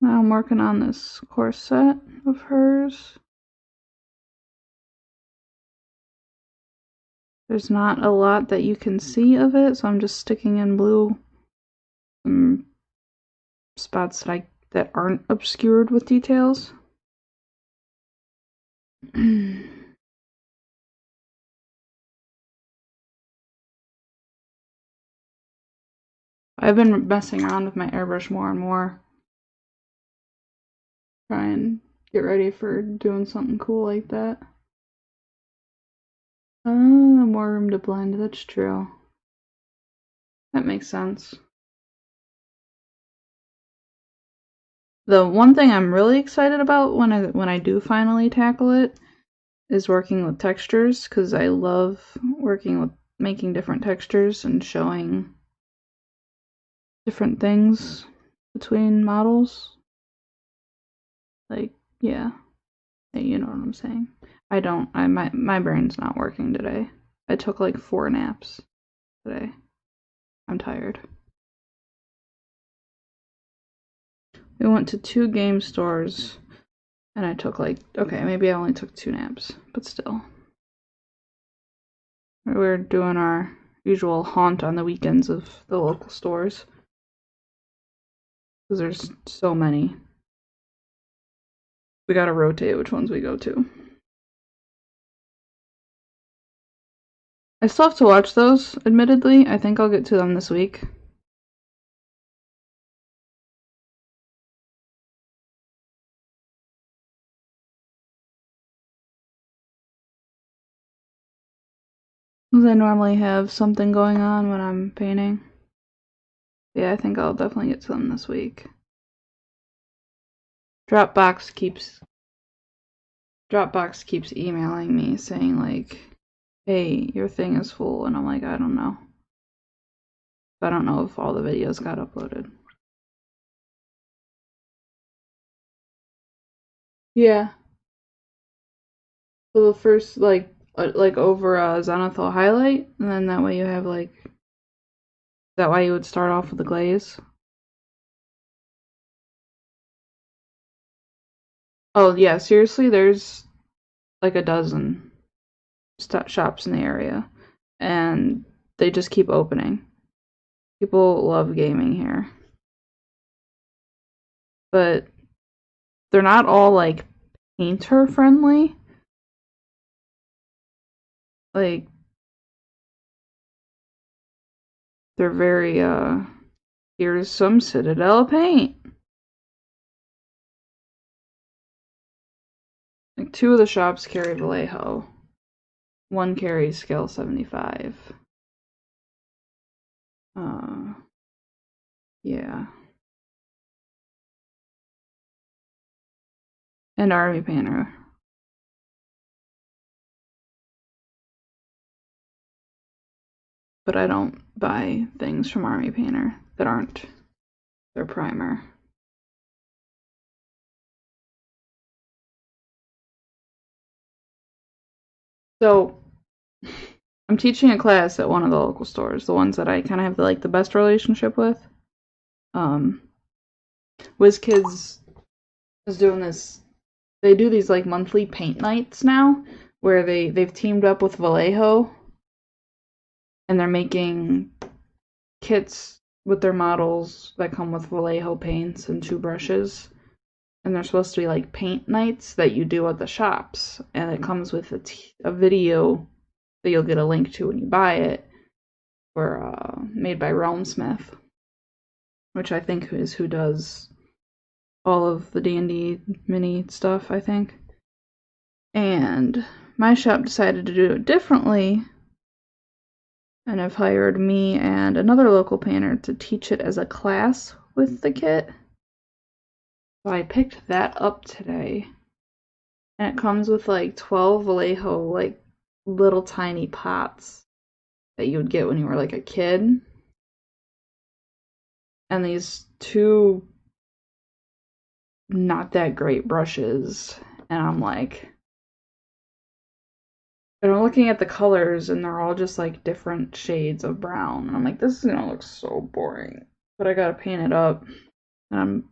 Now I'm working on this corset of hers. There's not a lot that you can see of it, so I'm just sticking in blue spots that aren't obscured with details. I've been messing around with my airbrush more and more. Try and get ready for doing something cool like that. More room to blend, that's true. That makes sense. The one thing I'm really excited about when I do finally tackle it is working with textures, because I love working with making different textures and showing different things between models. Like, yeah, you know what I'm saying. My brain's not working today. I took like 4 naps today. I'm tired. We went to 2 game stores, and I took like, okay, maybe I only took 2 naps, but still. We're doing our usual haunt on the weekends of the local stores, because there's so many. We gotta rotate which ones we go to. I still have to watch those, admittedly. I think I'll get to them this week. Because I normally have something going on when I'm painting. Yeah, I think I'll definitely get to them this week. Dropbox keeps emailing me saying like, hey, your thing is full, and I'm like, I don't know. I don't know if all the videos got uploaded. Yeah. So the first like over Zenithal highlight, and then that way you have like, that way you would start off with the glaze. Oh yeah, seriously, there's like a dozen shops in the area, and they just keep opening. People love gaming here, but they're not all like painter friendly. Like, they're very here's some Citadel paint. Like 2 of the shops carry Vallejo. 1 carries scale 75. Yeah. And Army Painter. But I don't buy things from Army Painter that aren't their primer. So, I'm teaching a class at one of the local stores, the ones that I kind of have the best relationship with. WizKids is doing this. They do these like monthly paint nights now, where they've teamed up with Vallejo, and they're making kits with their models that come with Vallejo paints and 2 brushes. And they're supposed to be like paint nights that you do at the shops, and it comes with a video that you'll get a link to when you buy it, for made by Realmsmith, which I think is who does all of the D&D mini stuff, I think. And my shop decided to do it differently, and have hired me and another local painter to teach it as a class with the kit. So I picked that up today, and it comes with like 12 Vallejo like little tiny pots that you would get when you were like a kid, and these 2 not that great brushes, and I'm like, and I'm looking at the colors, and they're all just like different shades of brown, and I'm like, this is gonna look so boring, but I gotta paint it up, and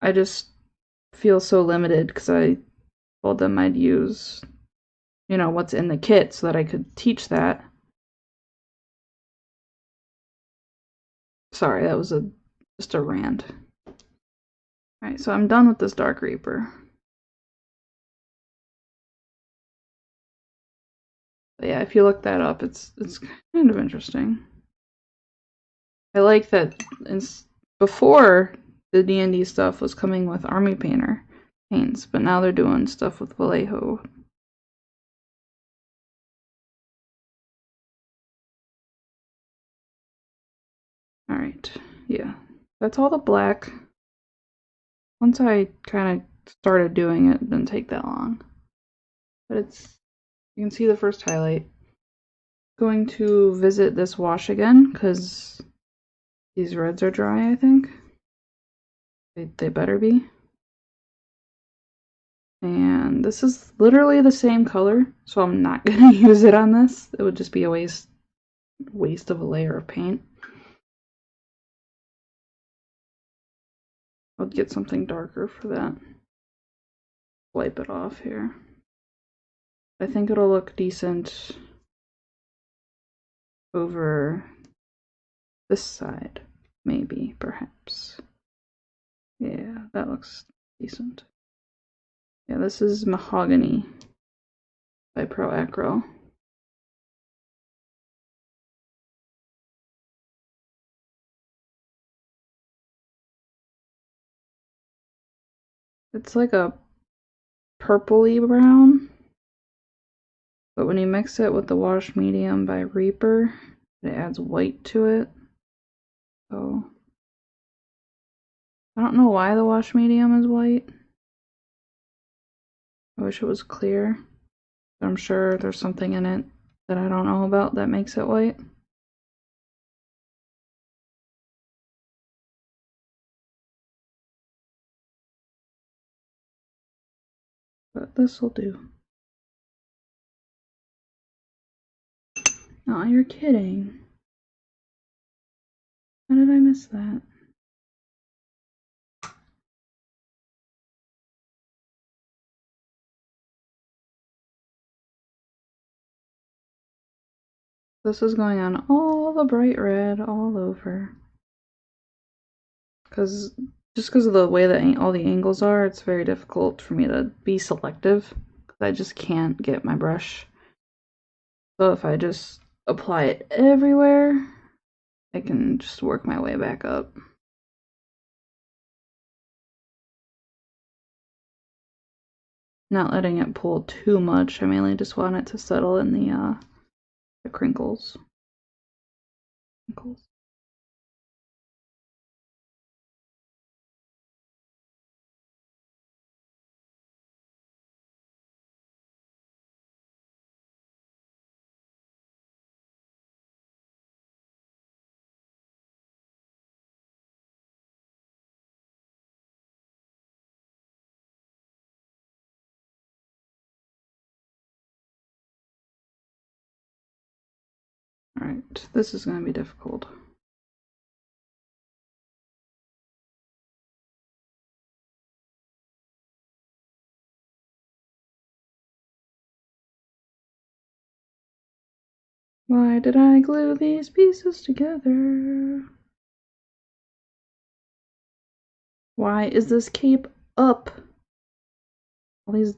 I just feel so limited because I told them I'd use, what's in the kit so that I could teach that. Sorry, that was just a rant. Alright, so I'm done with this Dark Reaper. But yeah, if you look that up, it's kind of interesting. I like that before the D&D stuff was coming with Army Painter paints, but now they're doing stuff with Vallejo. Alright, yeah. That's all the black. Once I kind of started doing it, it didn't take that long. But you can see the first highlight. Going to visit this wash again, because these reds are dry, I think. They better be. And this is literally the same color, so I'm not going to use it on this. It would just be a waste waste of a layer of paint. I'll get something darker for that. Wipe it off here. I think it'll look decent over this side, maybe, perhaps. Yeah, that looks decent. Yeah, this is Mahogany by Pro Acro. It's like a purpley brown, but when you mix it with the wash medium by Reaper, it adds white to it. So I don't know why the wash medium is white. I wish it was clear. But I'm sure there's something in it that I don't know about that makes it white. But this will do. Oh, you're kidding. How did I miss that? This is going on all the bright red all over. Just because of the way that all the angles are, it's very difficult for me to be selective. I just can't get my brush. So if I just apply it everywhere, I can just work my way back up. Not letting it pull too much. I mainly just want it to settle in the crinkles. Alright, this is going to be difficult. Why did I glue these pieces together? Why is this cape up? All these...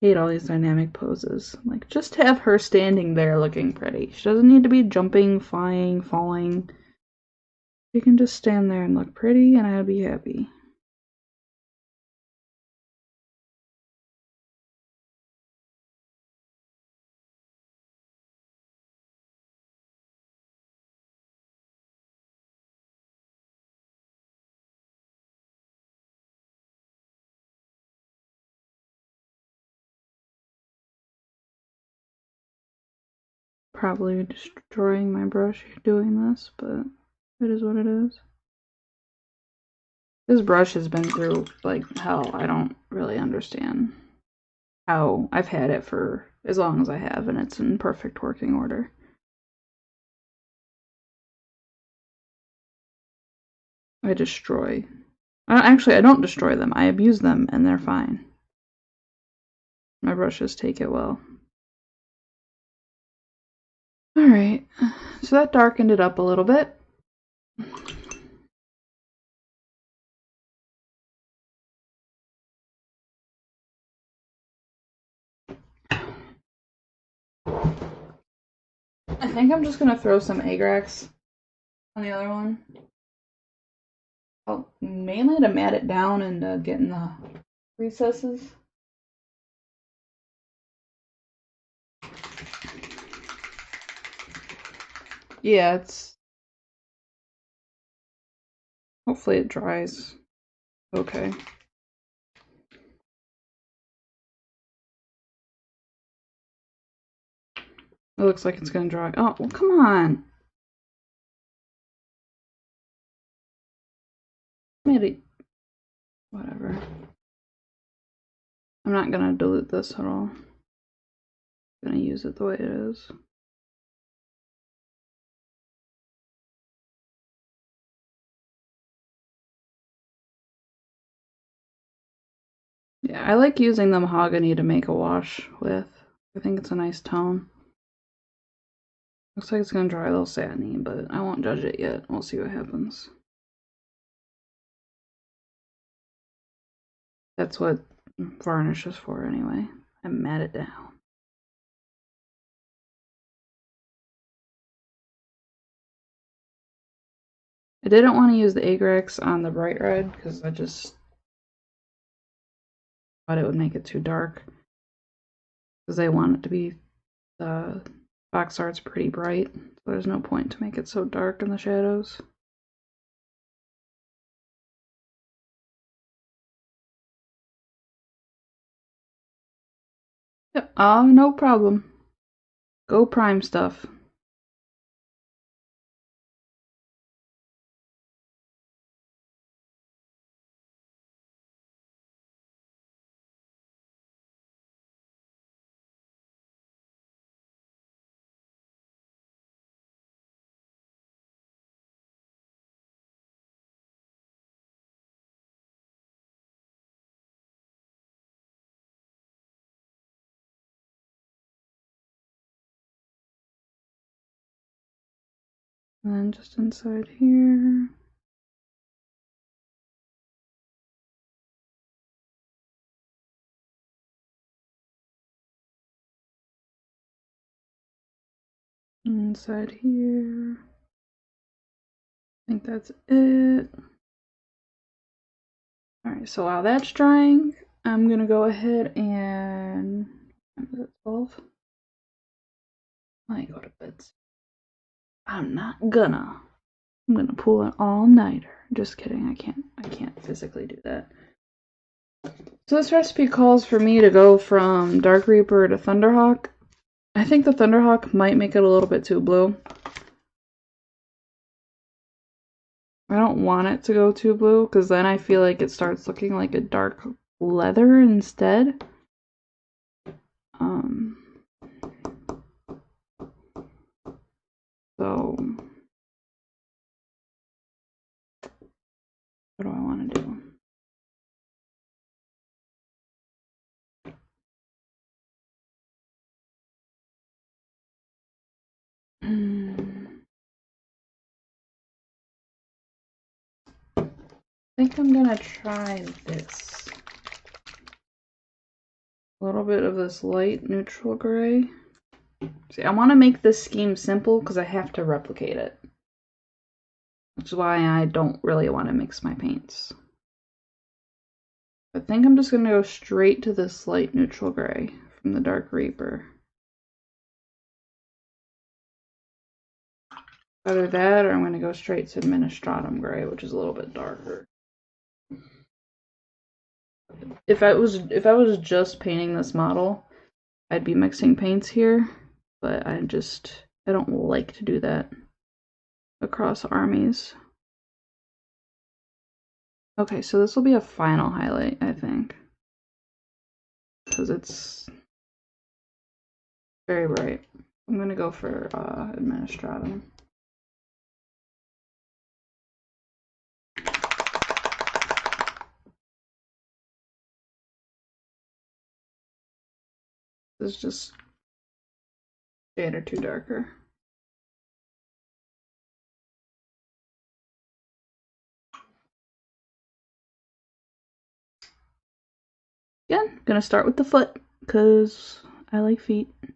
hate all these dynamic poses. Like, just have her standing there looking pretty. She doesn't need to be jumping, flying, falling. She can just stand there and look pretty, and I'd be happy. Probably destroying my brush doing this, but it is what it is. This brush has been through, like, hell. I don't really understand how I've had it for as long as I have, and it's in perfect working order. I destroy. Actually, I don't destroy them. I abuse them, and they're fine. My brushes take it well. Alright, so that darkened it up a little bit. I think I'm just going to throw some Agrax on the other one. Mainly to mat it down and get in the recesses. Yeah, it's... hopefully it dries okay. It looks like it's gonna dry. Oh, well, come on. Maybe. Whatever. I'm not gonna dilute this at all. I'm gonna use it the way it is. Yeah, I like using the mahogany to make a wash with. I think it's a nice tone. Looks like it's gonna dry a little satiny, but I won't judge it yet. We'll see what happens. That's what varnish is for anyway. I mat it down. I didn't want to use the Agrex on the bright red because I just thought it would make it too dark. Because I want it to be, the box art's pretty bright, so there's no point to make it so dark in the shadows. Yep, no problem. Go prime stuff. And then just inside here. Inside here. I think that's it. Alright, so while that's drying, I'm gonna go ahead and, is it 12? I go to bed. I'm gonna pull an all-nighter. Just kidding, I can't physically do that. So this recipe calls for me to go from Dark Reaper to Thunderhawk. I think the Thunderhawk might make it a little bit too blue. I don't want it to go too blue because then I feel like it starts looking like a dark leather instead. So what do I want to do? I think I'm gonna try this. A little bit of this light neutral gray. See, I want to make this scheme simple because I have to replicate it. Which is why I don't really want to mix my paints. I think I'm just gonna go straight to this light neutral gray from the Dark Reaper. Either that or I'm gonna go straight to Administratum gray, which is a little bit darker. If I was just painting this model, I'd be mixing paints here, but I don't like to do that across armies. Okay, so this will be a final highlight, I think, because it's very bright. I'm gonna go for Administratum. This is just shade or two darker. Again, gonna start with the foot because I like feet. If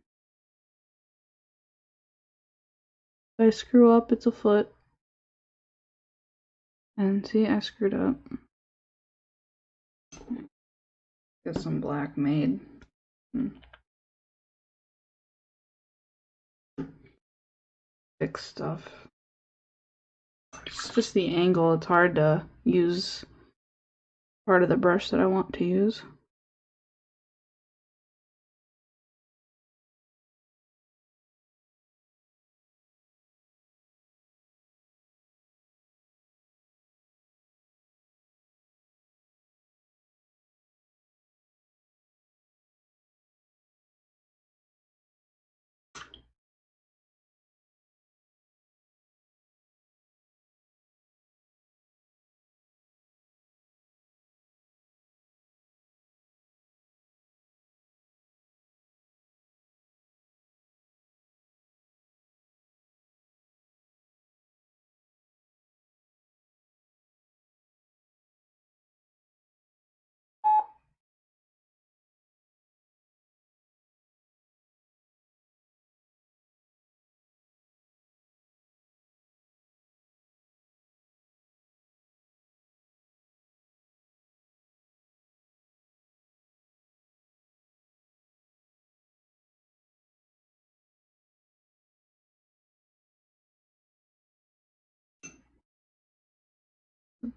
I screw up, it's a foot. And see, I screwed up. Get some black made. Fix stuff. It's just the angle. It's hard to use part of the brush that I want to use.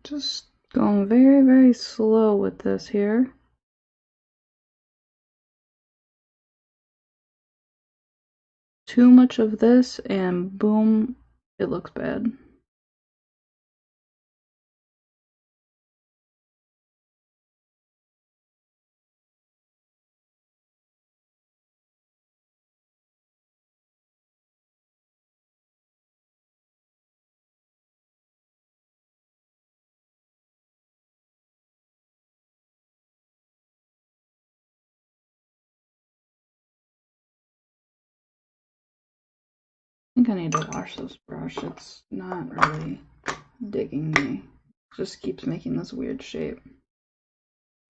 Just going very, very slow with this here. Too much of this and boom, it looks bad. I think I need to wash this brush. It's not really digging me. It just keeps making this weird shape.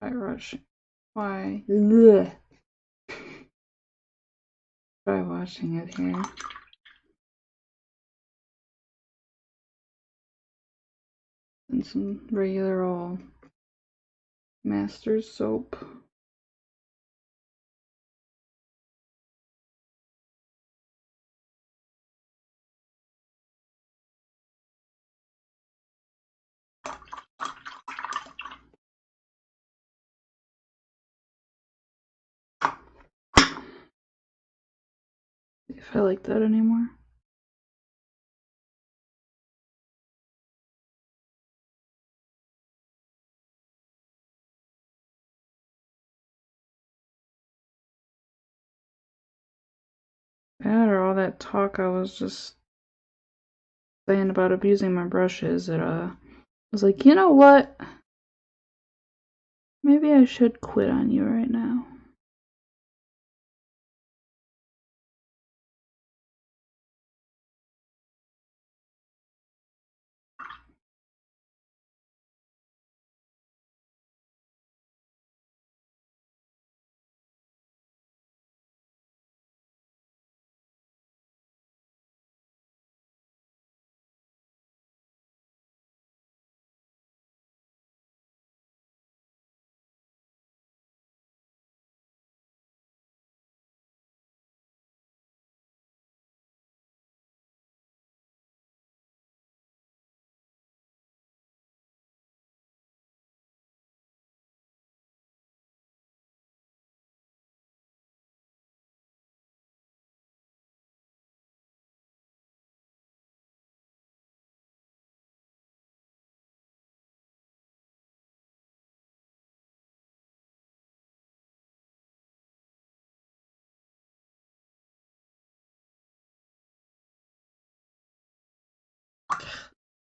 Try rushing. Why? Ugh. Try washing it here. And some regular old Master's soap. If I like that anymore. That or all that talk I was just saying about abusing my brushes, it was like, you know what? Maybe I should quit on you right now.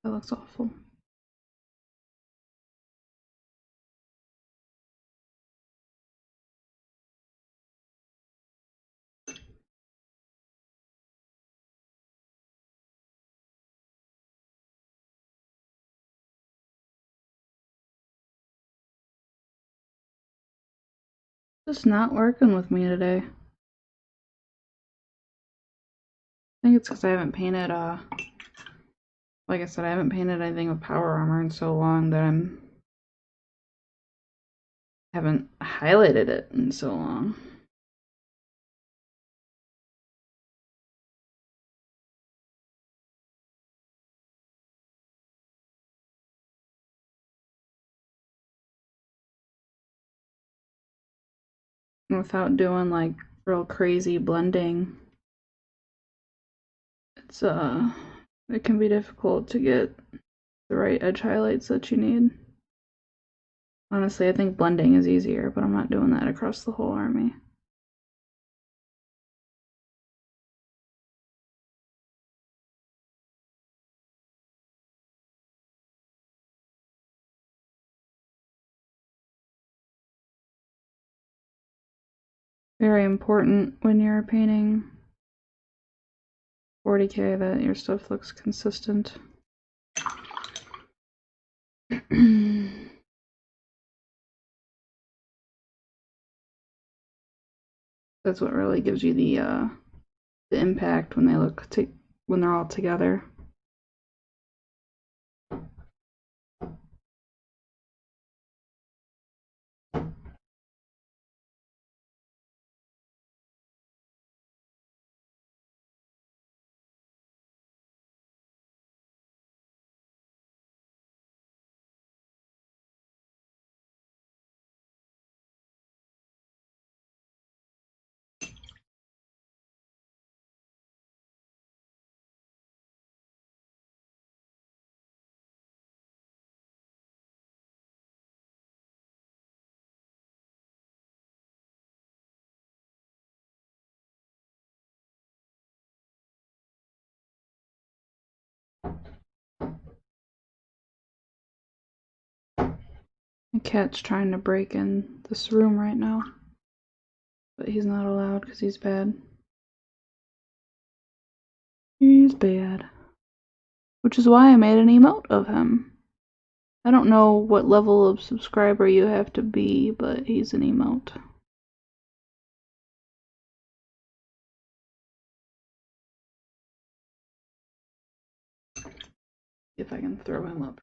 That looks awful. Just not working with me today. I think it's because I haven't painted, like I said, I haven't painted anything with Power Armor in so long that haven't highlighted it in so long. Without doing like real crazy blending, it's it can be difficult to get the right edge highlights that you need. Honestly, I think blending is easier, but I'm not doing that across the whole army. Very important when you're painting 40K that your stuff looks consistent. That's what really gives you the impact when when they're all together. My cat's trying to break in this room right now, but he's not allowed because he's bad. He's bad. Which is why I made an emote of him. I don't know what level of subscriber you have to be, but he's an emote. If I can throw him up.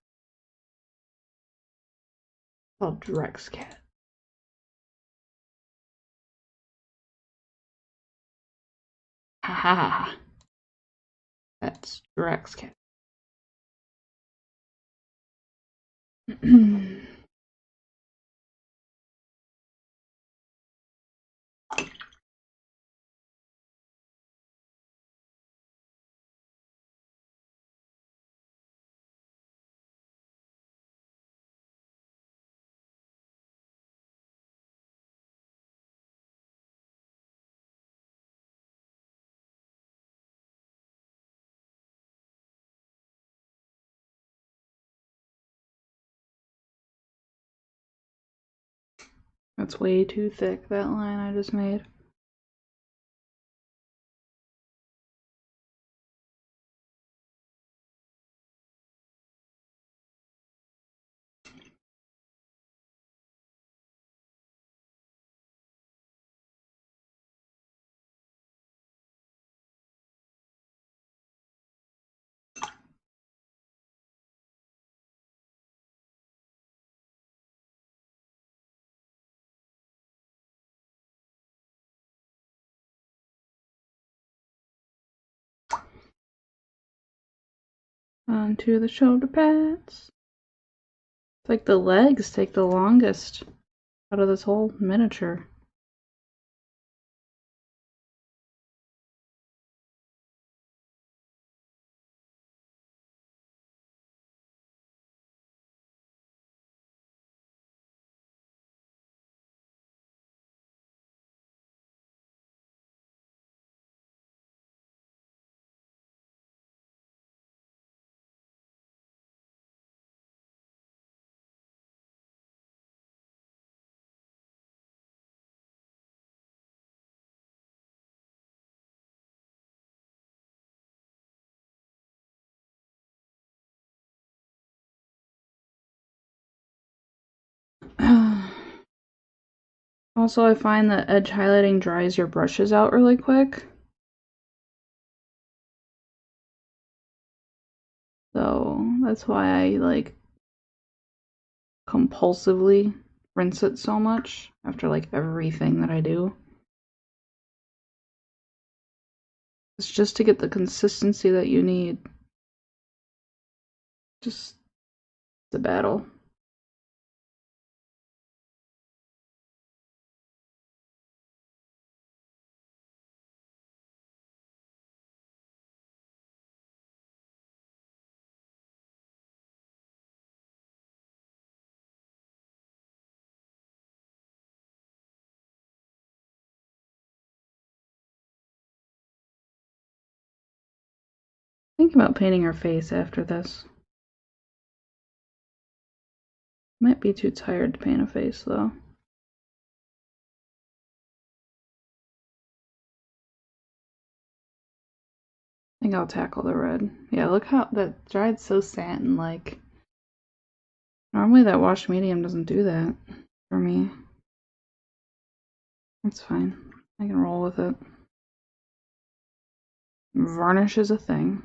Called Drex Cat. Ha ha ha. That's Drex Cat. That's way too thick, that line I just made. Onto the shoulder pads. It's like the legs take the longest out of this whole miniature. Also, I find that edge highlighting dries your brushes out really quick. So that's why I like compulsively rinse it so much after like everything that I do. It's just to get the consistency that you need. Just the battle. Thinking about painting her face after this. Might be too tired to paint a face though. I think I'll tackle the red. Yeah, look how that dried so satin-like. Normally that wash medium doesn't do that for me. It's fine. I can roll with it. Varnish is a thing.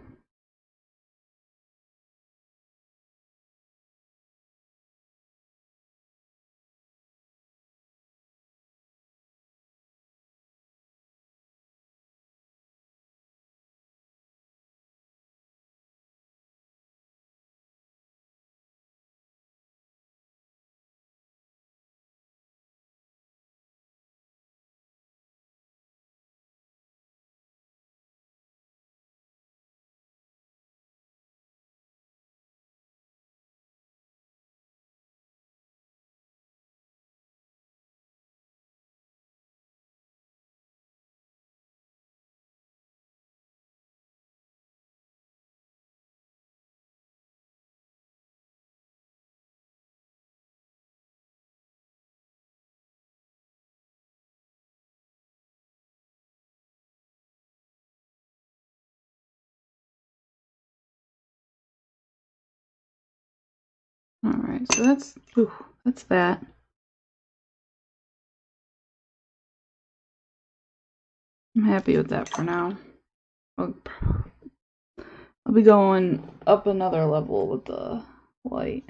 Alright, so that's that. I'm happy with that for now. I'll be going up another level with the white,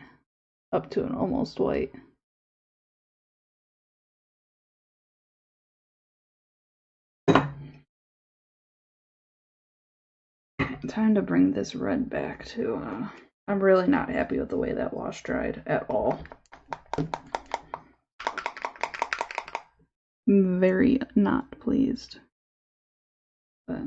up to an almost white. Time to bring this red back too. I'm really not happy with the way that wash dried at all. I'm very not pleased. But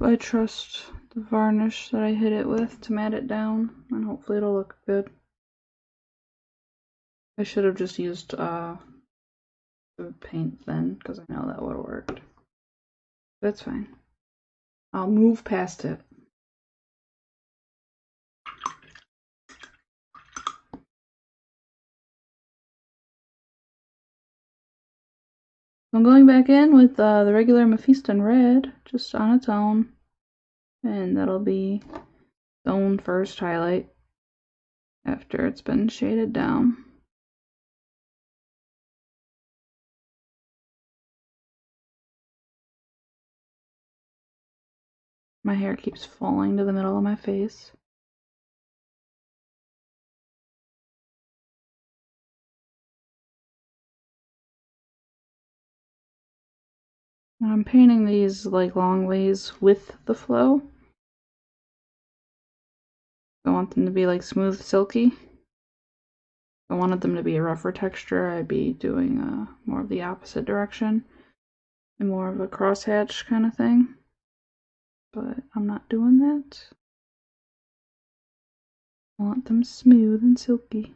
I trust the varnish that I hit it with to matte it down, and hopefully it'll look good. I should have just used the paint then, because I know that would have worked. That's fine. I'll move past it. I'm going back in with the regular Mephiston red, just on its own. And that'll be its own first highlight after it's been shaded down. My hair keeps falling to the middle of my face. And I'm painting these like long lays with the flow. I want them to be like smooth, silky. If I wanted them to be a rougher texture, I'd be doing more of the opposite direction and more of a crosshatch kind of thing. But I'm not doing that. I want them smooth and silky.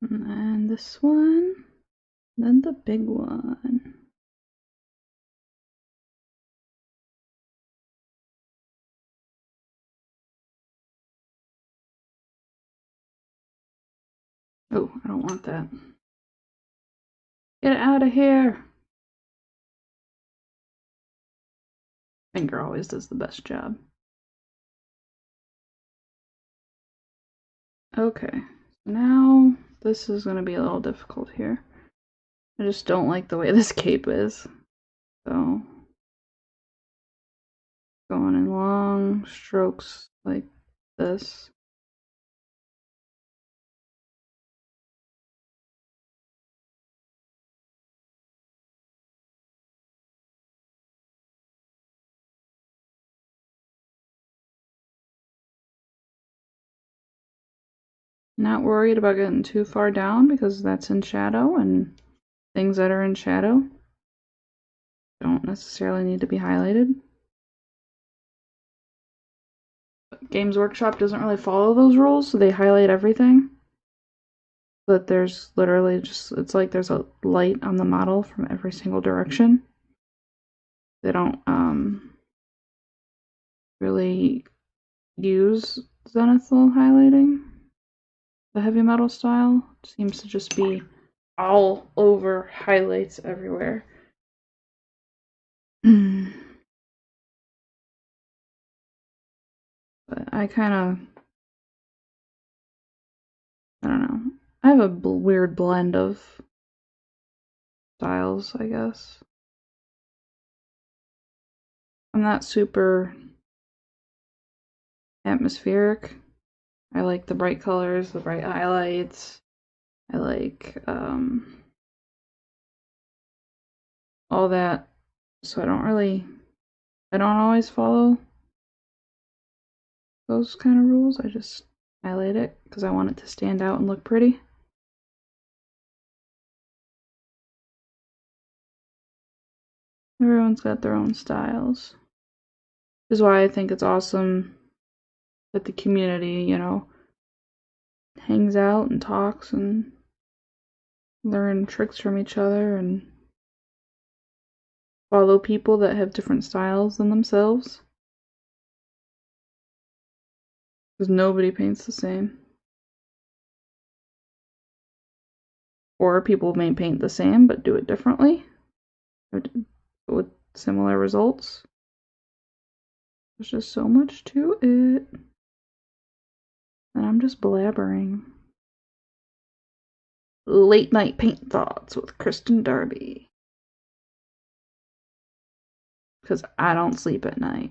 And then this one, then the big one. Oh, I don't want that. Get out of here! Finger always does the best job. Okay, now this is going to be a little difficult here. I just don't like the way this cape is. So, going in long strokes like this. Not worried about getting too far down because that's in shadow, and things that are in shadow don't necessarily need to be highlighted. But Games Workshop doesn't really follow those rules, so they highlight everything. But there's literally just, it's like there's a light on the model from every single direction. They don't really use zenithal highlighting. The heavy metal style seems to just be all over highlights everywhere. But I kind of, I don't know. I have a weird blend of styles, I guess. I'm not super atmospheric. I like the bright colors, the bright highlights. I like all that. So I don't always follow those kind of rules. I just highlight it because I want it to stand out and look pretty. Everyone's got their own styles. This is why I think it's awesome that the community, you know, hangs out and talks and learn tricks from each other and follow people that have different styles than themselves. Because nobody paints the same. Or people may paint the same but do it differently. Or with similar results. There's just so much to it. And I'm just blabbering. Late night paint thoughts with Kristen Darby. Because I don't sleep at night.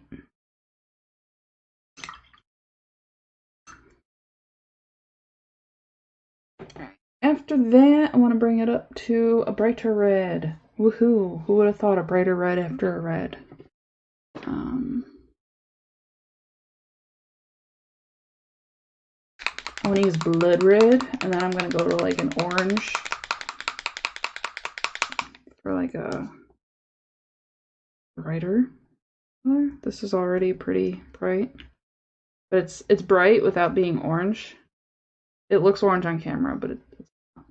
After that, I want to bring it up to a brighter red. Woohoo! Who would have thought a brighter red after a red? I want to use blood red, and then I'm going to go to like an orange for like a brighter color. This is already pretty bright, but it's bright without being orange. It looks orange on camera, but it's not.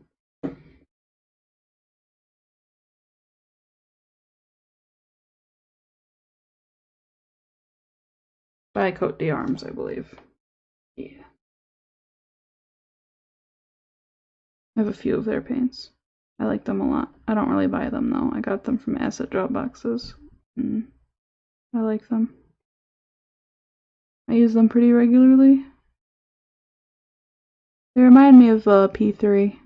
By Cote d'Arms, I believe. Yeah. I have a few of their paints. I like them a lot. I don't really buy them though. I got them from asset drop boxes. I like them. I use them pretty regularly. They remind me of P3.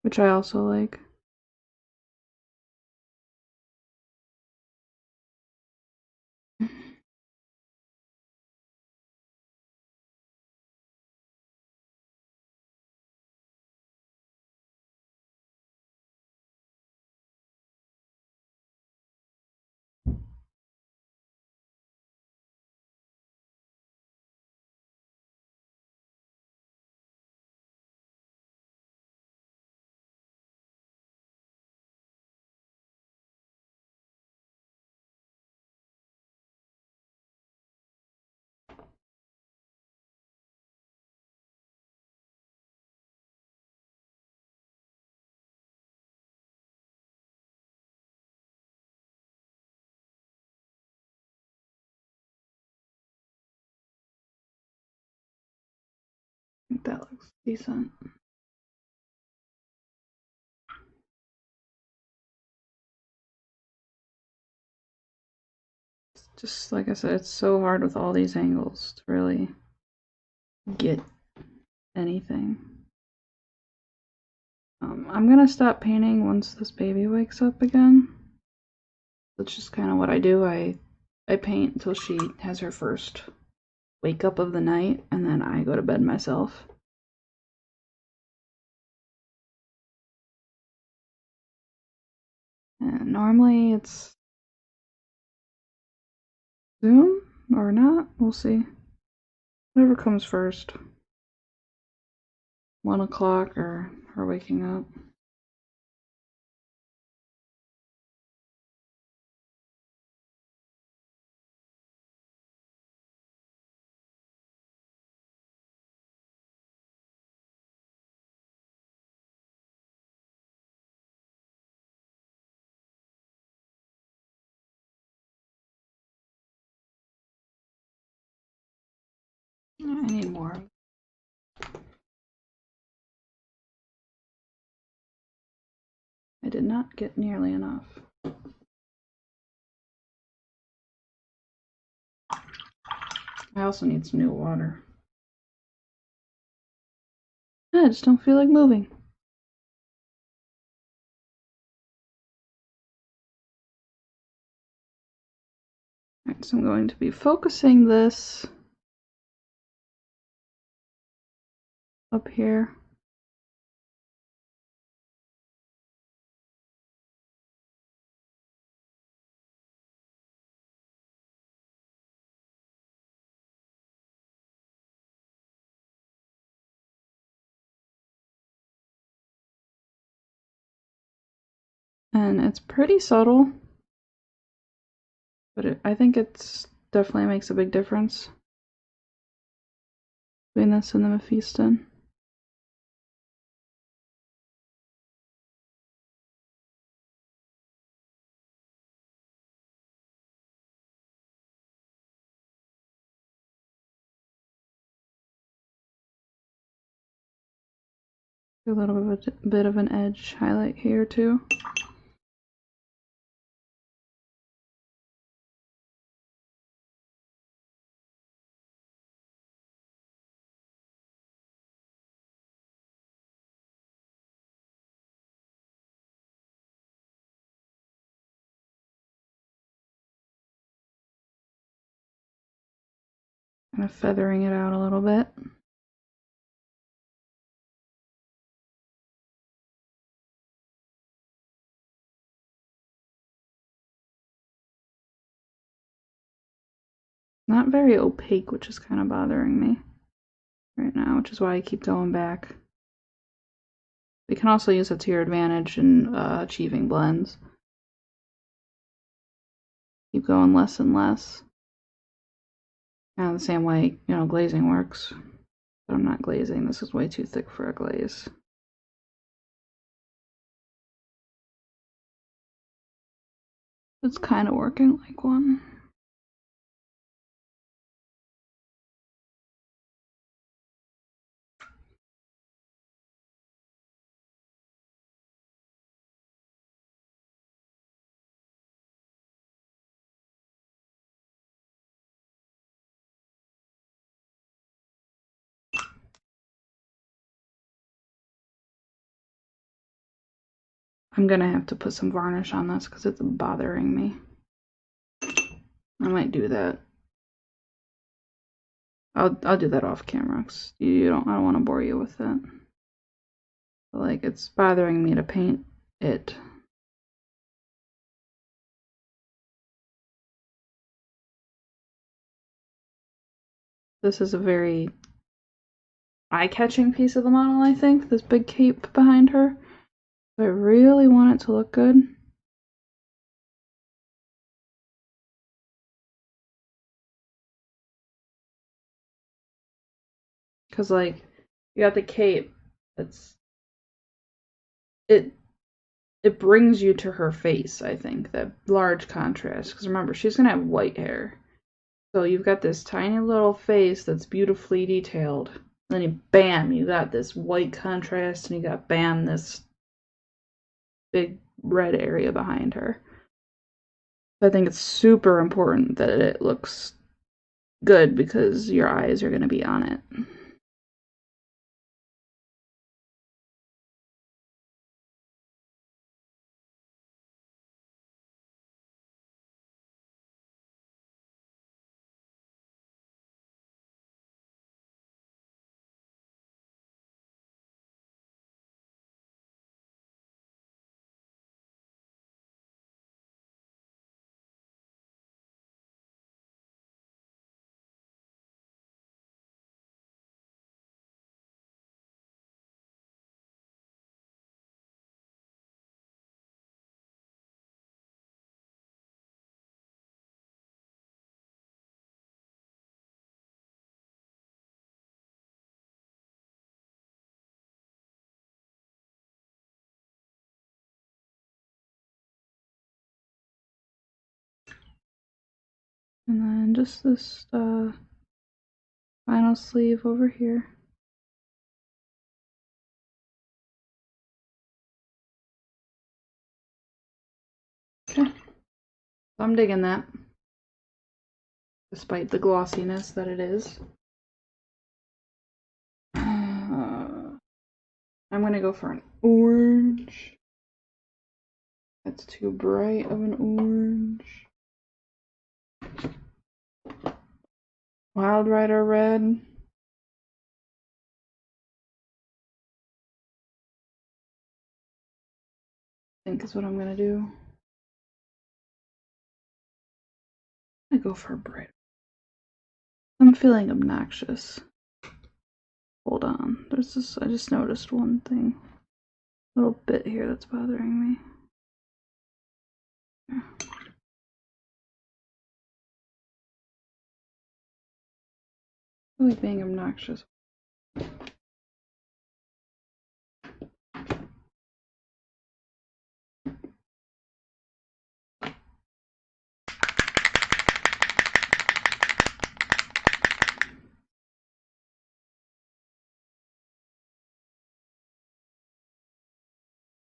Which I also like. I think that looks decent. Just like I said, it's so hard with all these angles to really get anything. I'm gonna stop painting once this baby wakes up again. That's just kind of what I do. I paint until she has her first wake up of the night, and then I go to bed myself. And normally it's soon or not. We'll see. Whatever comes first. 1 o'clock or her waking up. I need more. I did not get nearly enough. I also need some new water. I just don't feel like moving. Alright, so I'm going to be focusing this up here. And it's pretty subtle, but I think it's definitely makes a big difference between this and the Mephiston. A little bit of an edge highlight here too. Kind of feathering it out a little bit. Not very opaque, which is kind of bothering me right now, which is why I keep going back. You can also use it to your advantage in achieving blends. Keep going less and less. Kind of the same way, you know, glazing works. But I'm not glazing. This is way too thick for a glaze. It's kind of working like one. I'm gonna have to put some varnish on this because it's bothering me. I might do that. I'll do that off camera. I don't want to bore you with that. But like, it's bothering me to paint it. This is a very eye-catching piece of the model, I think. This big cape behind her. So I really want it to look good. Because like, you got the cape. It brings you to her face, I think. That large contrast. Because remember, she's gonna have white hair. So you've got this tiny little face that's beautifully detailed. And then bam, you got this white contrast, and you got bam, this big red area behind her. I think it's super important that it looks good because your eyes are going to be on it. And then just this final sleeve over here. Okay, so I'm digging that. despite the glossiness that it is. I'm gonna go for an orange. That's too bright of an orange. Wild Rider red. I think is what I'm gonna do. I'm gonna go for a bright. I'm feeling obnoxious. Hold on. There's this. I just noticed one thing. A little bit here that's bothering me. Yeah. Really being obnoxious.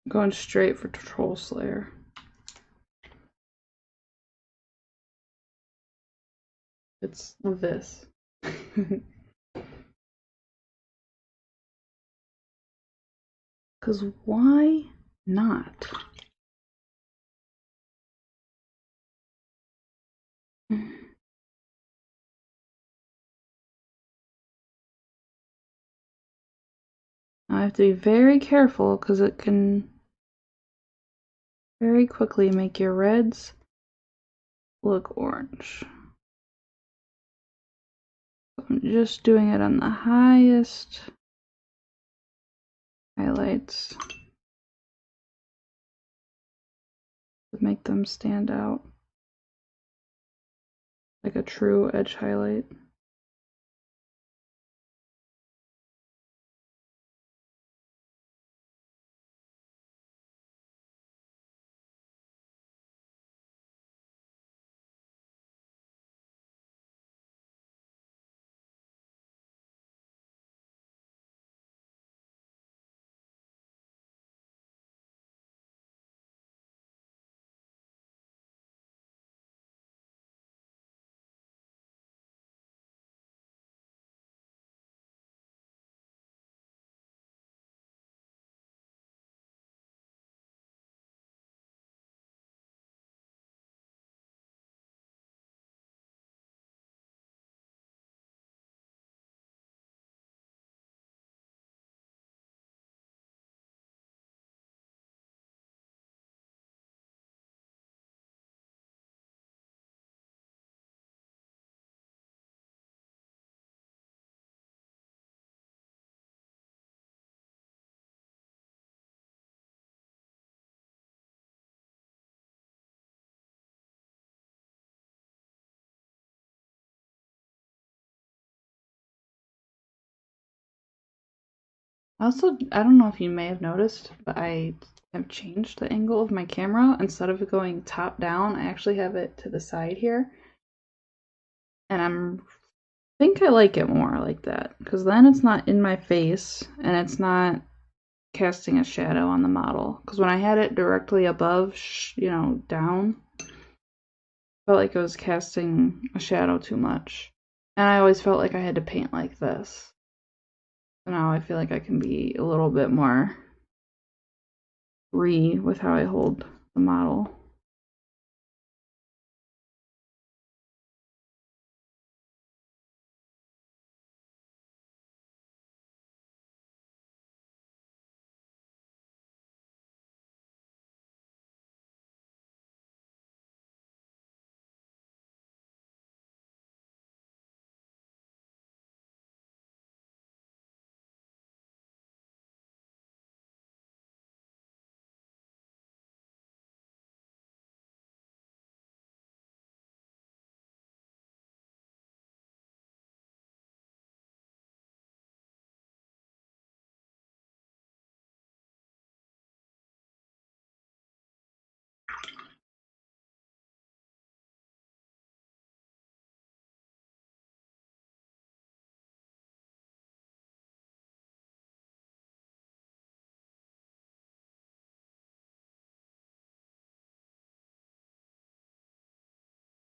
Going straight for Troll Slayer. It's this. Because why not? I have to be very careful because it can very quickly make your reds look orange. I'm just doing it on the highest highlights to make them stand out like a true edge highlight. Also, I don't know if you may have noticed, but I have changed the angle of my camera. Instead of it going top down, I actually have it to the side here. And I think I like it more like that, because then it's not in my face and it's not casting a shadow on the model. Because when I had it directly above, you know, down, felt like I was casting a shadow too much. And I always felt like I had to paint like this. So now I feel like I can be a little bit more free with how I hold the model.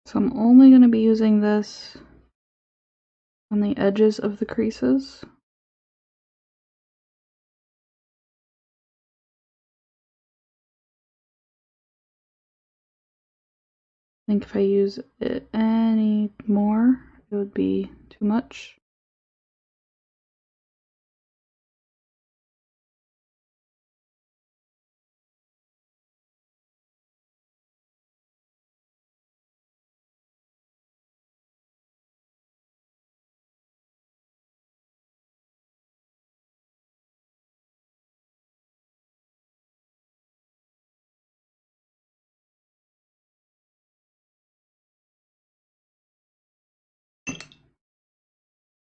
So I'm only going to be using this on the edges of the creases. I think if I use it any more, it would be too much.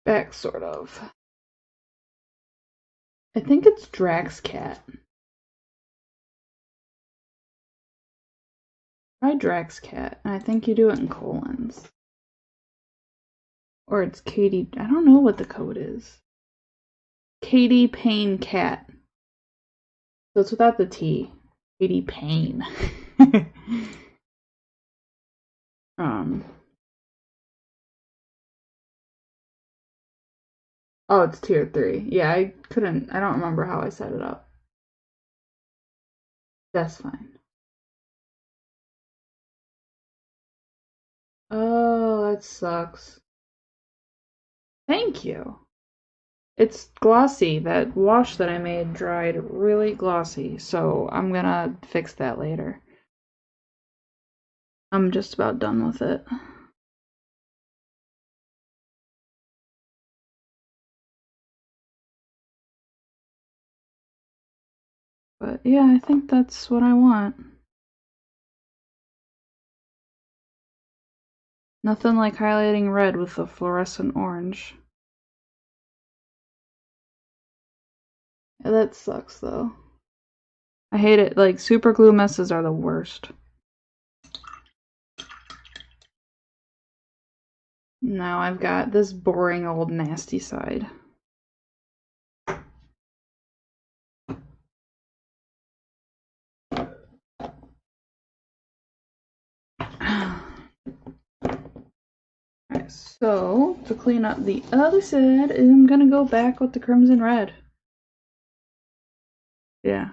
Back, sort of. I think it's Drax Cat. Try Drax Cat, and I think you do it in colons. Or it's Katie. I don't know what the code is. Katie Payne Cat. So it's without the T. Katie Payne. Oh, it's tier 3. Yeah, I don't remember how I set it up. That's fine. Oh, that sucks. Thank you. It's glossy. That wash that I made dried really glossy, so I'm gonna fix that later. I'm just about done with it. But yeah, I think that's what I want. Nothing like highlighting red with a fluorescent orange. Yeah, that sucks though. I hate it. Like, super glue messes are the worst. Now I've got this boring old nasty side. Alright, so to clean up the other side, I'm gonna go back with the crimson red. Yeah,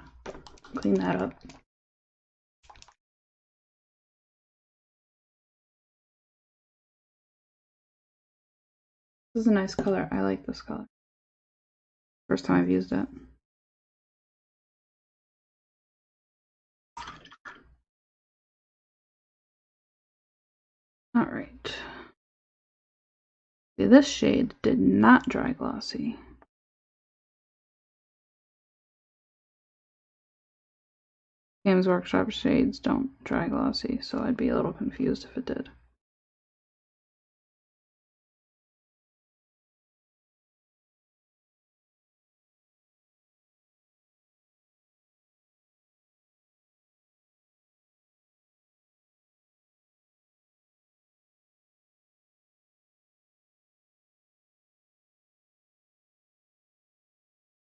clean that up. This is a nice color. I like this color. First time I've used it. Alright. See, this shade did not dry glossy. Games Workshop shades don't dry glossy, so I'd be a little confused if it did.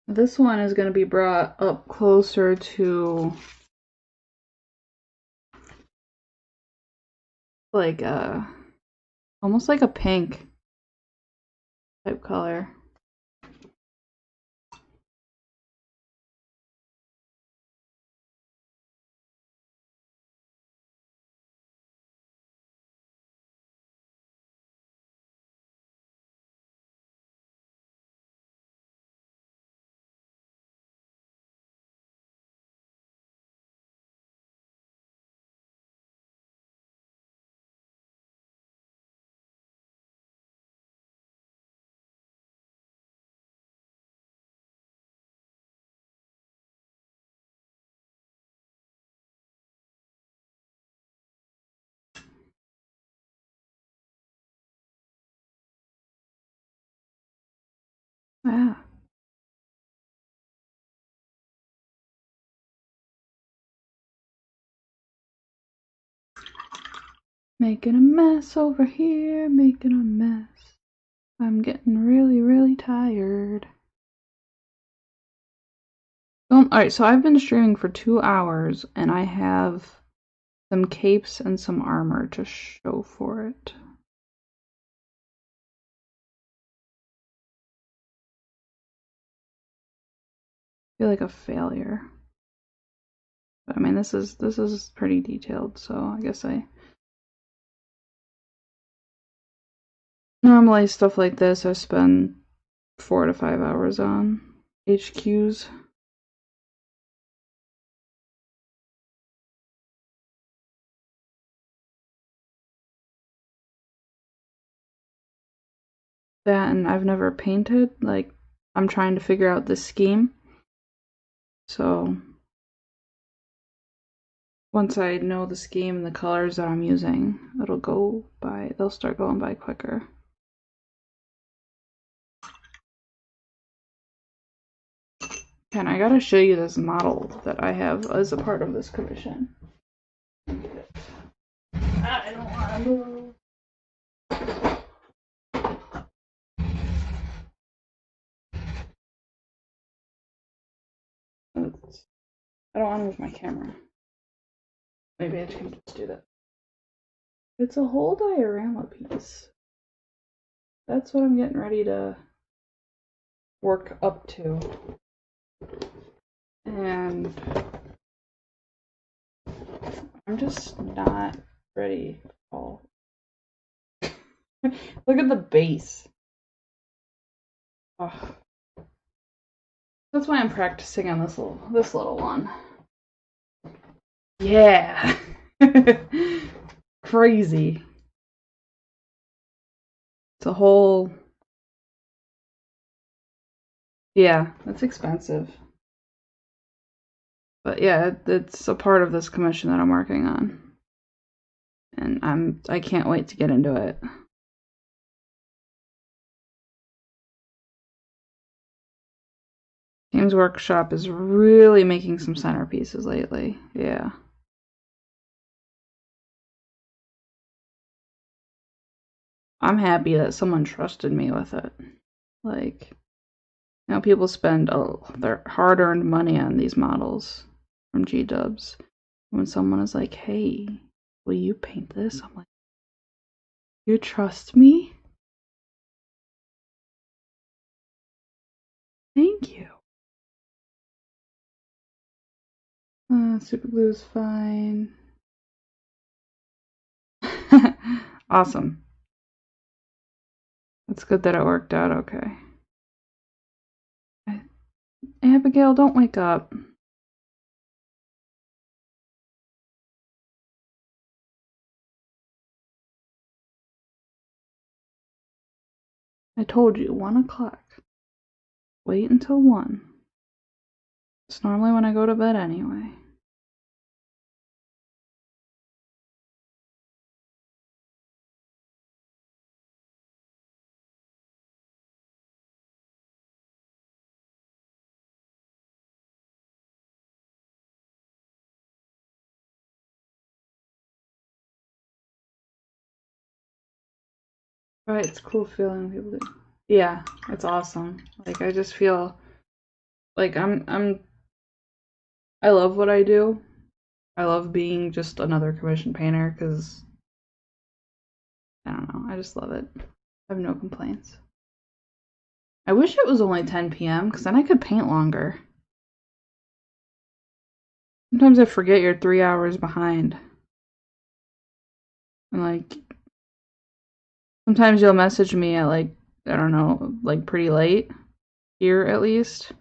This one is going to be brought up closer to like almost like a pink type color. Yeah. Making a mess over here, making a mess. I'm getting really, really tired. Alright, so I've been streaming for 2 hours and I have some capes and some armor to show for it. I feel like a failure. But I mean, this is pretty detailed, so I guess normally stuff like this I spend 4 to 5 hours on HQs. That, and I've never painted. Like, I'm trying to figure out this scheme. So once I know the scheme and the colors that I'm using, they'll start going by quicker. And I gotta show you this model that I have as a part of this commission. I don't want to move. I don't want to move my camera. Maybe I can just do that. It's a whole diorama piece. That's what I'm getting ready to work up to. And I'm just not ready at all. Look at the base. Oh. That's why I'm practicing on this little one. Yeah. Crazy. It's a whole... Yeah, it's expensive. But yeah, it's a part of this commission that I'm working on. And I can't wait to get into it. Games Workshop is really making some centerpieces lately. Yeah. I'm happy that someone trusted me with it. Like, you know, people spend their hard-earned money on these models from G-Dubs. When someone is like, hey, will you paint this? I'm like, you trust me? Thank you. Super glue is fine. Awesome. It's good that it worked out okay. Abigail, don't wake up. I told you, 1 o'clock. Wait until 1. It's normally when I go to bed anyway. Right, it's cool feeling people do. Yeah, it's awesome. Like, I just feel like I love what I do. I love being just another commission painter because I don't know, I just love it. I have no complaints. I wish it was only 10 p.m. because then I could paint longer. Sometimes I forget you're 3 hours behind. And like, sometimes you'll message me at like, I don't know, like pretty late, here at least.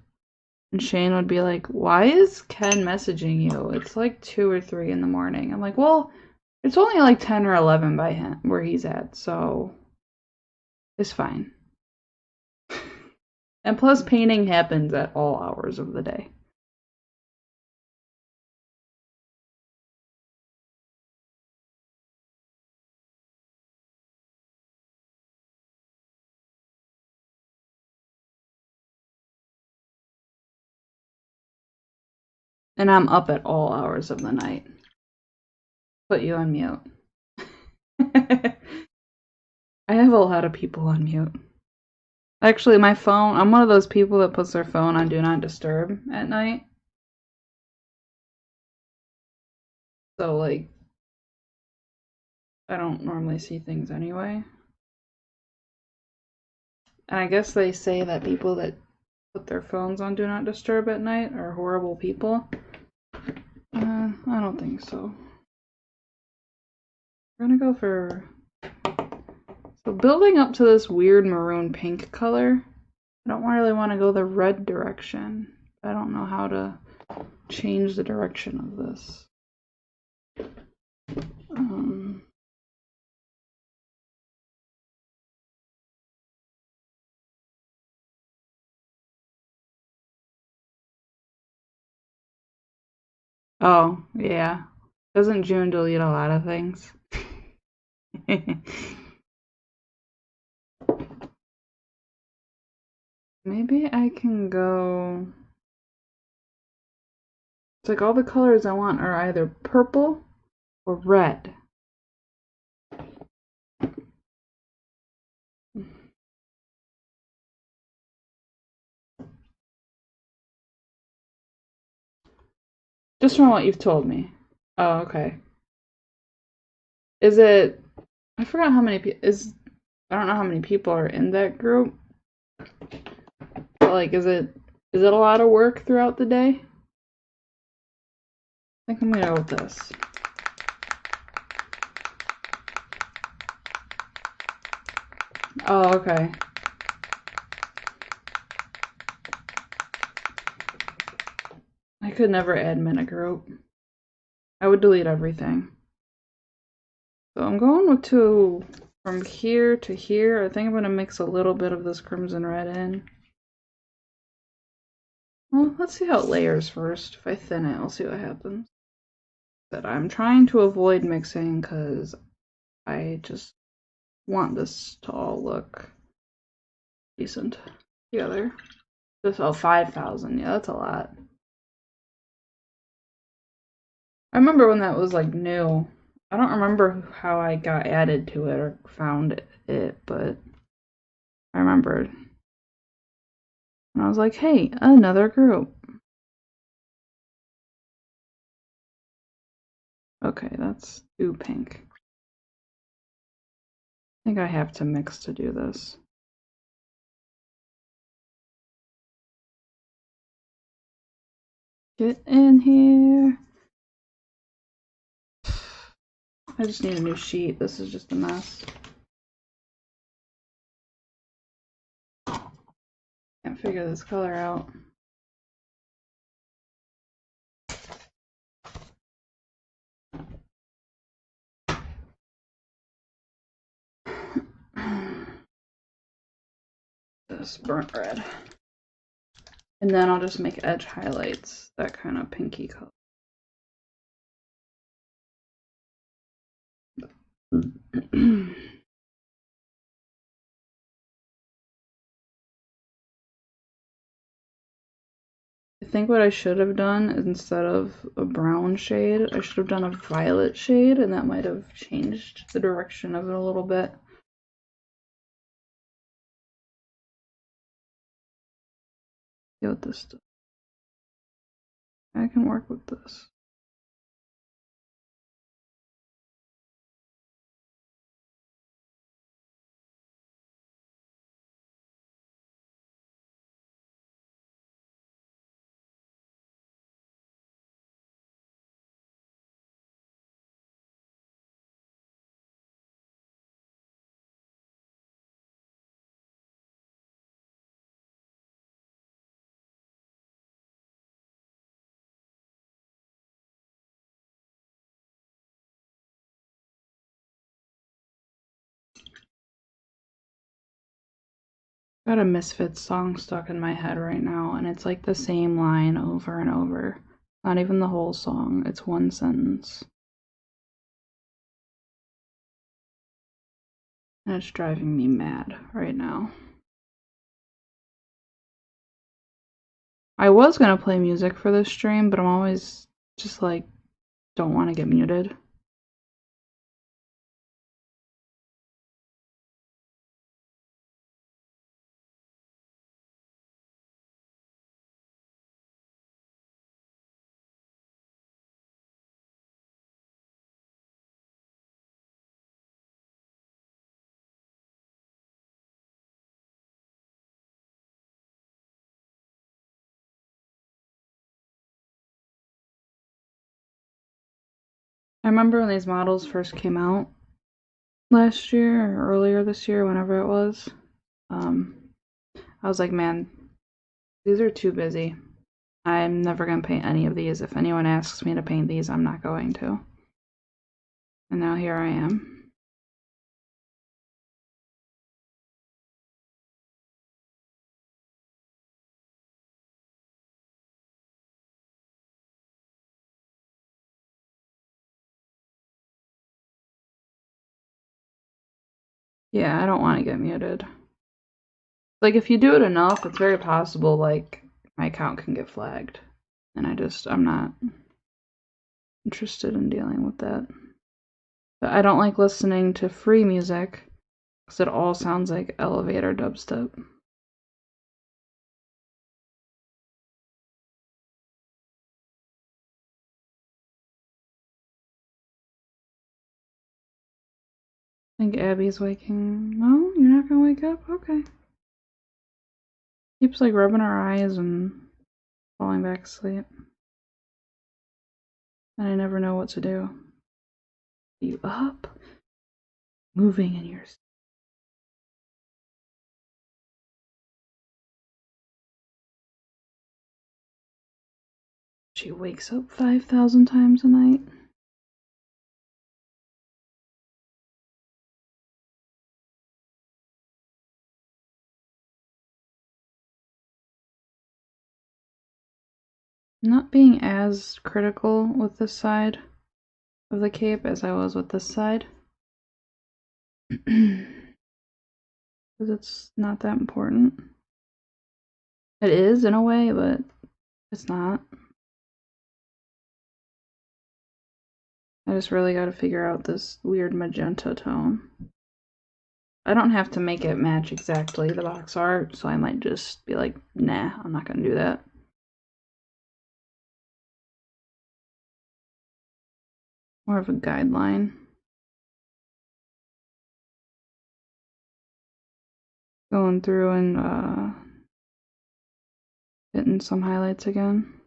And Shane would be like, why is Ken messaging you? It's like 2 or 3 in the morning. I'm like, well, it's only like 10 or 11 by him, where he's at, so it's fine. And plus, painting happens at all hours of the day. And I'm up at all hours of the night. Put you on mute. I have a lot of people on mute. Actually, my phone, I'm one of those people that puts their phone on Do Not Disturb at night. So, like, I don't normally see things anyway. And I guess they say that people that put their phones on Do Not Disturb at night are horrible people. I don't think so. We're gonna go for... So building up to this weird maroon pink color, I don't really want to go the red direction. I don't know how to change the direction of this. Oh, yeah. Doesn't June delete a lot of things? Maybe I can go... It's like all the colors I want are either purple or red. Just from what you've told me. Oh, okay. Is it... I forgot how many people... I don't know how many people are in that group. But like, is it a lot of work throughout the day? I think I'm gonna go with this. Oh, okay. I could never admin a group. I would delete everything. So I'm going with from here to here. I think I'm gonna mix a little bit of this crimson red in. Well, let's see how it layers first. If I thin it, I'll see what happens. But I'm trying to avoid mixing because I just want this to all look decent together. Just 5,000. Yeah, that's a lot. I remember when that was like new. I don't remember how I got added to it or found it, but I remembered. And I was like, hey, another group. Okay, that's too pink. I think I have to mix to do this. Get in here. I just need a new sheet. This is just a mess. Can't figure this color out. This burnt red. And then I'll just make edge highlights, that kind of pinky color. I think what I should have done, instead of a brown shade, I should have done a violet shade, and that might have changed the direction of it a little bit. See what this does. I can work with this. Got a Misfits song stuck in my head right now, and it's like the same line over and over. Not even the whole song, it's one sentence. And it's driving me mad right now. I was gonna play music for this stream, but I'm always just like, don't want to get muted. I remember when these models first came out last year or earlier this year, whenever it was. I was like, man, these are too busy. I'm never going to paint any of these. If anyone asks me to paint these, I'm not going to. And now here I am. Yeah, I don't want to get muted. Like, if you do it enough, it's very possible, like, my account can get flagged. And I'm not interested in dealing with that. But I don't like listening to free music because it all sounds like elevator dubstep. I think Abby's waking. No, you're not gonna wake up? Okay. Keeps like rubbing her eyes and falling back asleep. And I never know what to do. Are you up? Moving in your. She wakes up 5,000 times a night. Not being as critical with this side of the cape as I was with this side. Because it's not that important. It is in a way, but it's not. I just really gotta figure out this weird magenta tone. I don't have to make it match exactly the box art, so I might just be like, nah, I'm not gonna do that. More of a guideline. Going through and hitting some highlights again.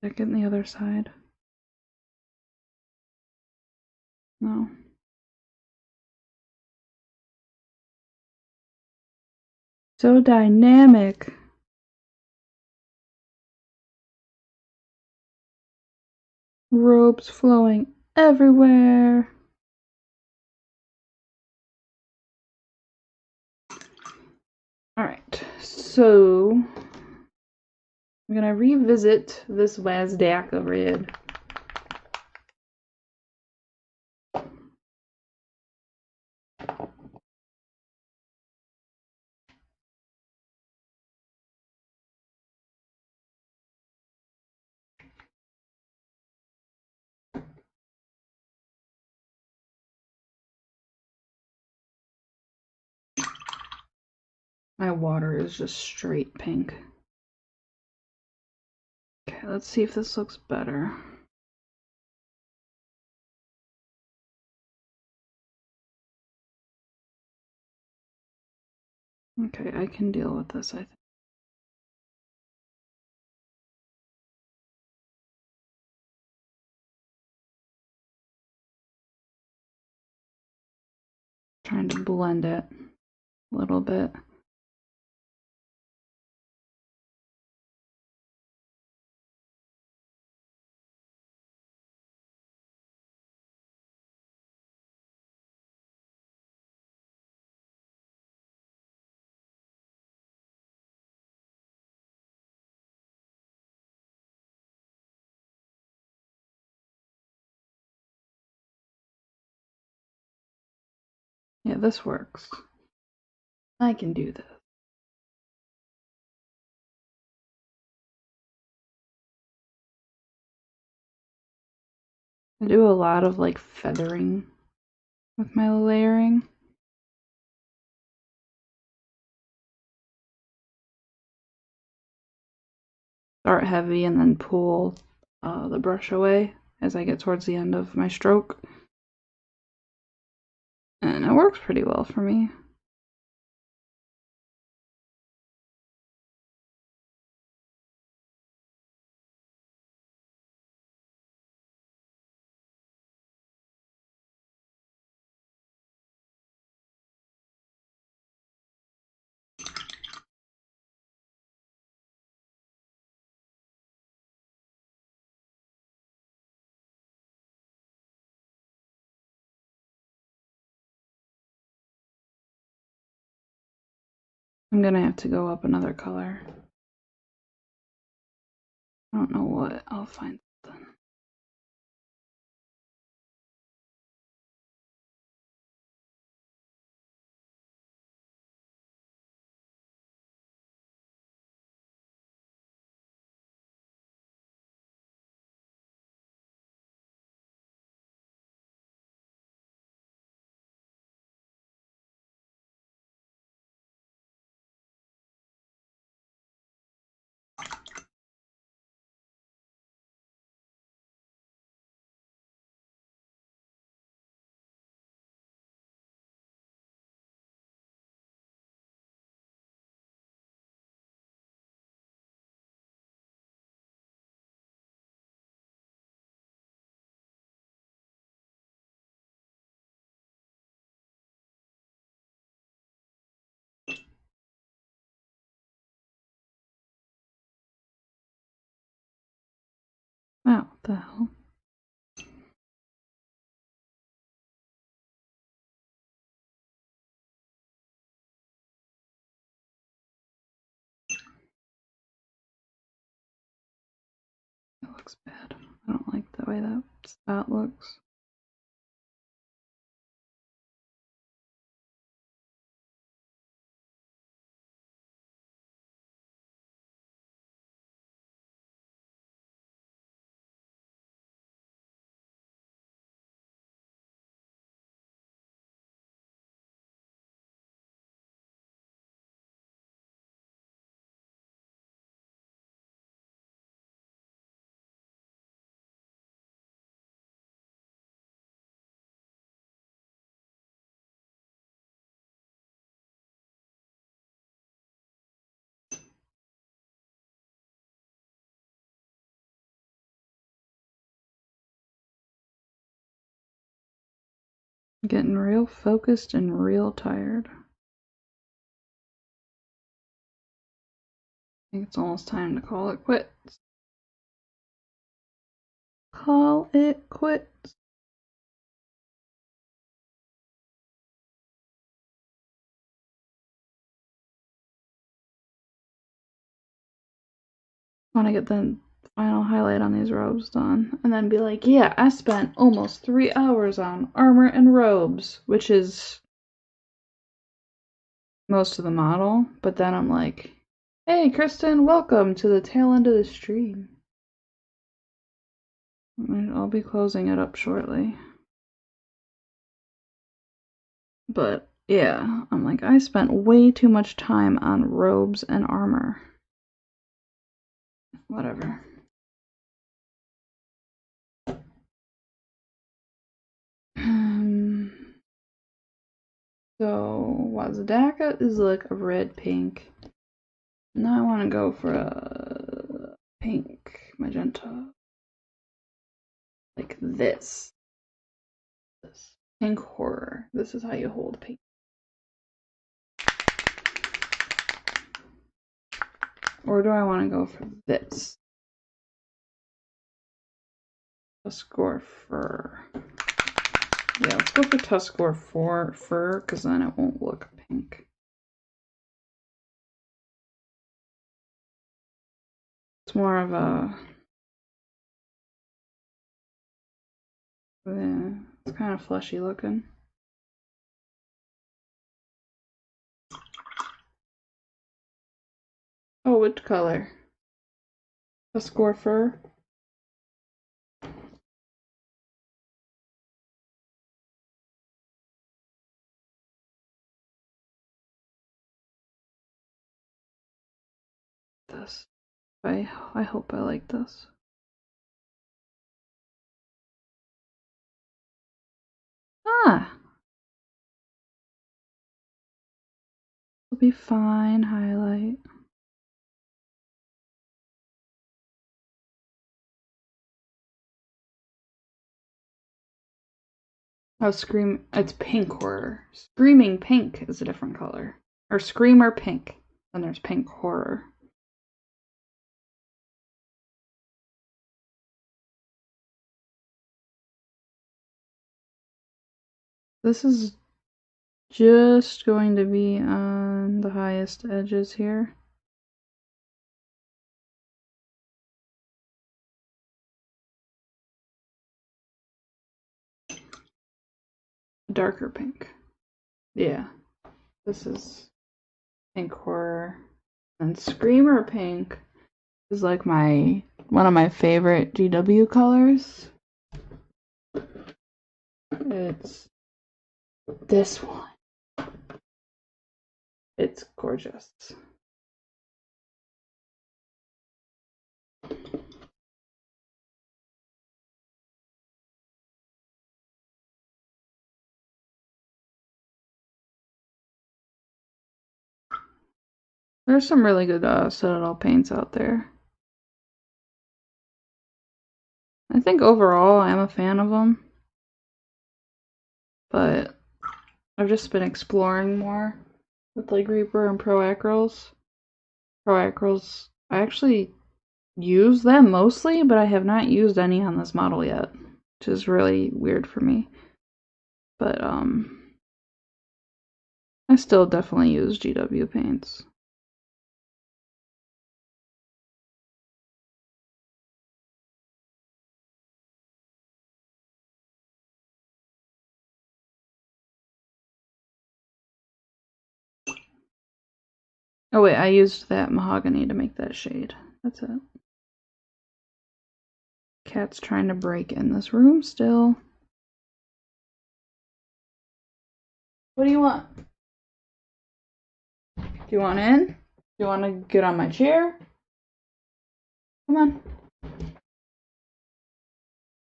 Check it on the other side. No. So dynamic. Ropes flowing everywhere. Alright, so I'm gonna revisit this Wazdaka red. My water is just straight pink. Okay, let's see if this looks better. Okay, I can deal with this, I think. Trying to blend it a little bit. Yeah, this works. I can do this. I do a lot of like feathering with my layering. start heavy and then pull the brush away as I get towards the end of my stroke. And it works pretty well for me. I'm gonna have to go up another color. I don't know what. I'll find something. Wow, what the hell? It looks bad. I don't like the way that spot looks. I'm getting real focused and real tired. I think it's almost time to call it quits. Call it quits. I want to get the final highlight on these robes done and then be like, yeah, I spent almost 3 hours on armor and robes, which is most of the model. But then I'm like, hey, Kristen, welcome to the tail end of the stream. I'll be closing it up shortly. But yeah, I'm like, I spent way too much time on robes and armor. Whatever. So Wazadaka is like a red pink. Now I want to go for a pink magenta. Like this. This. Pink horror. This is how you hold pink. Or do I want to go for this? Tuskor fur. Yeah, let's go for Tuskor fur, because then it won't look pink. It's more of a... Yeah, it's kind of fleshy looking. Oh, which color? Tuskor fur? This. I hope I like this. Ah! It'll be fine, highlight. Oh, it's pink horror. Screaming pink is a different color. Or screamer pink. Then there's pink horror. This is just going to be on the highest edges here. Darker pink. Yeah. This is pink horror. And screamer pink is like one of my favorite GW colors. It's this one. It's gorgeous. There's some really good Citadel paints out there. I think overall I'm a fan of them. But I've just been exploring more with like Reaper and Pro Acryls. Pro Acryls, I actually use them mostly, but I have not used any on this model yet, which is really weird for me. But I still definitely use GW paints. Oh wait, I used that mahogany to make that shade. That's it. Cat's trying to break in this room still. What do you want? Do you want in? Do you want to get on my chair? Come on.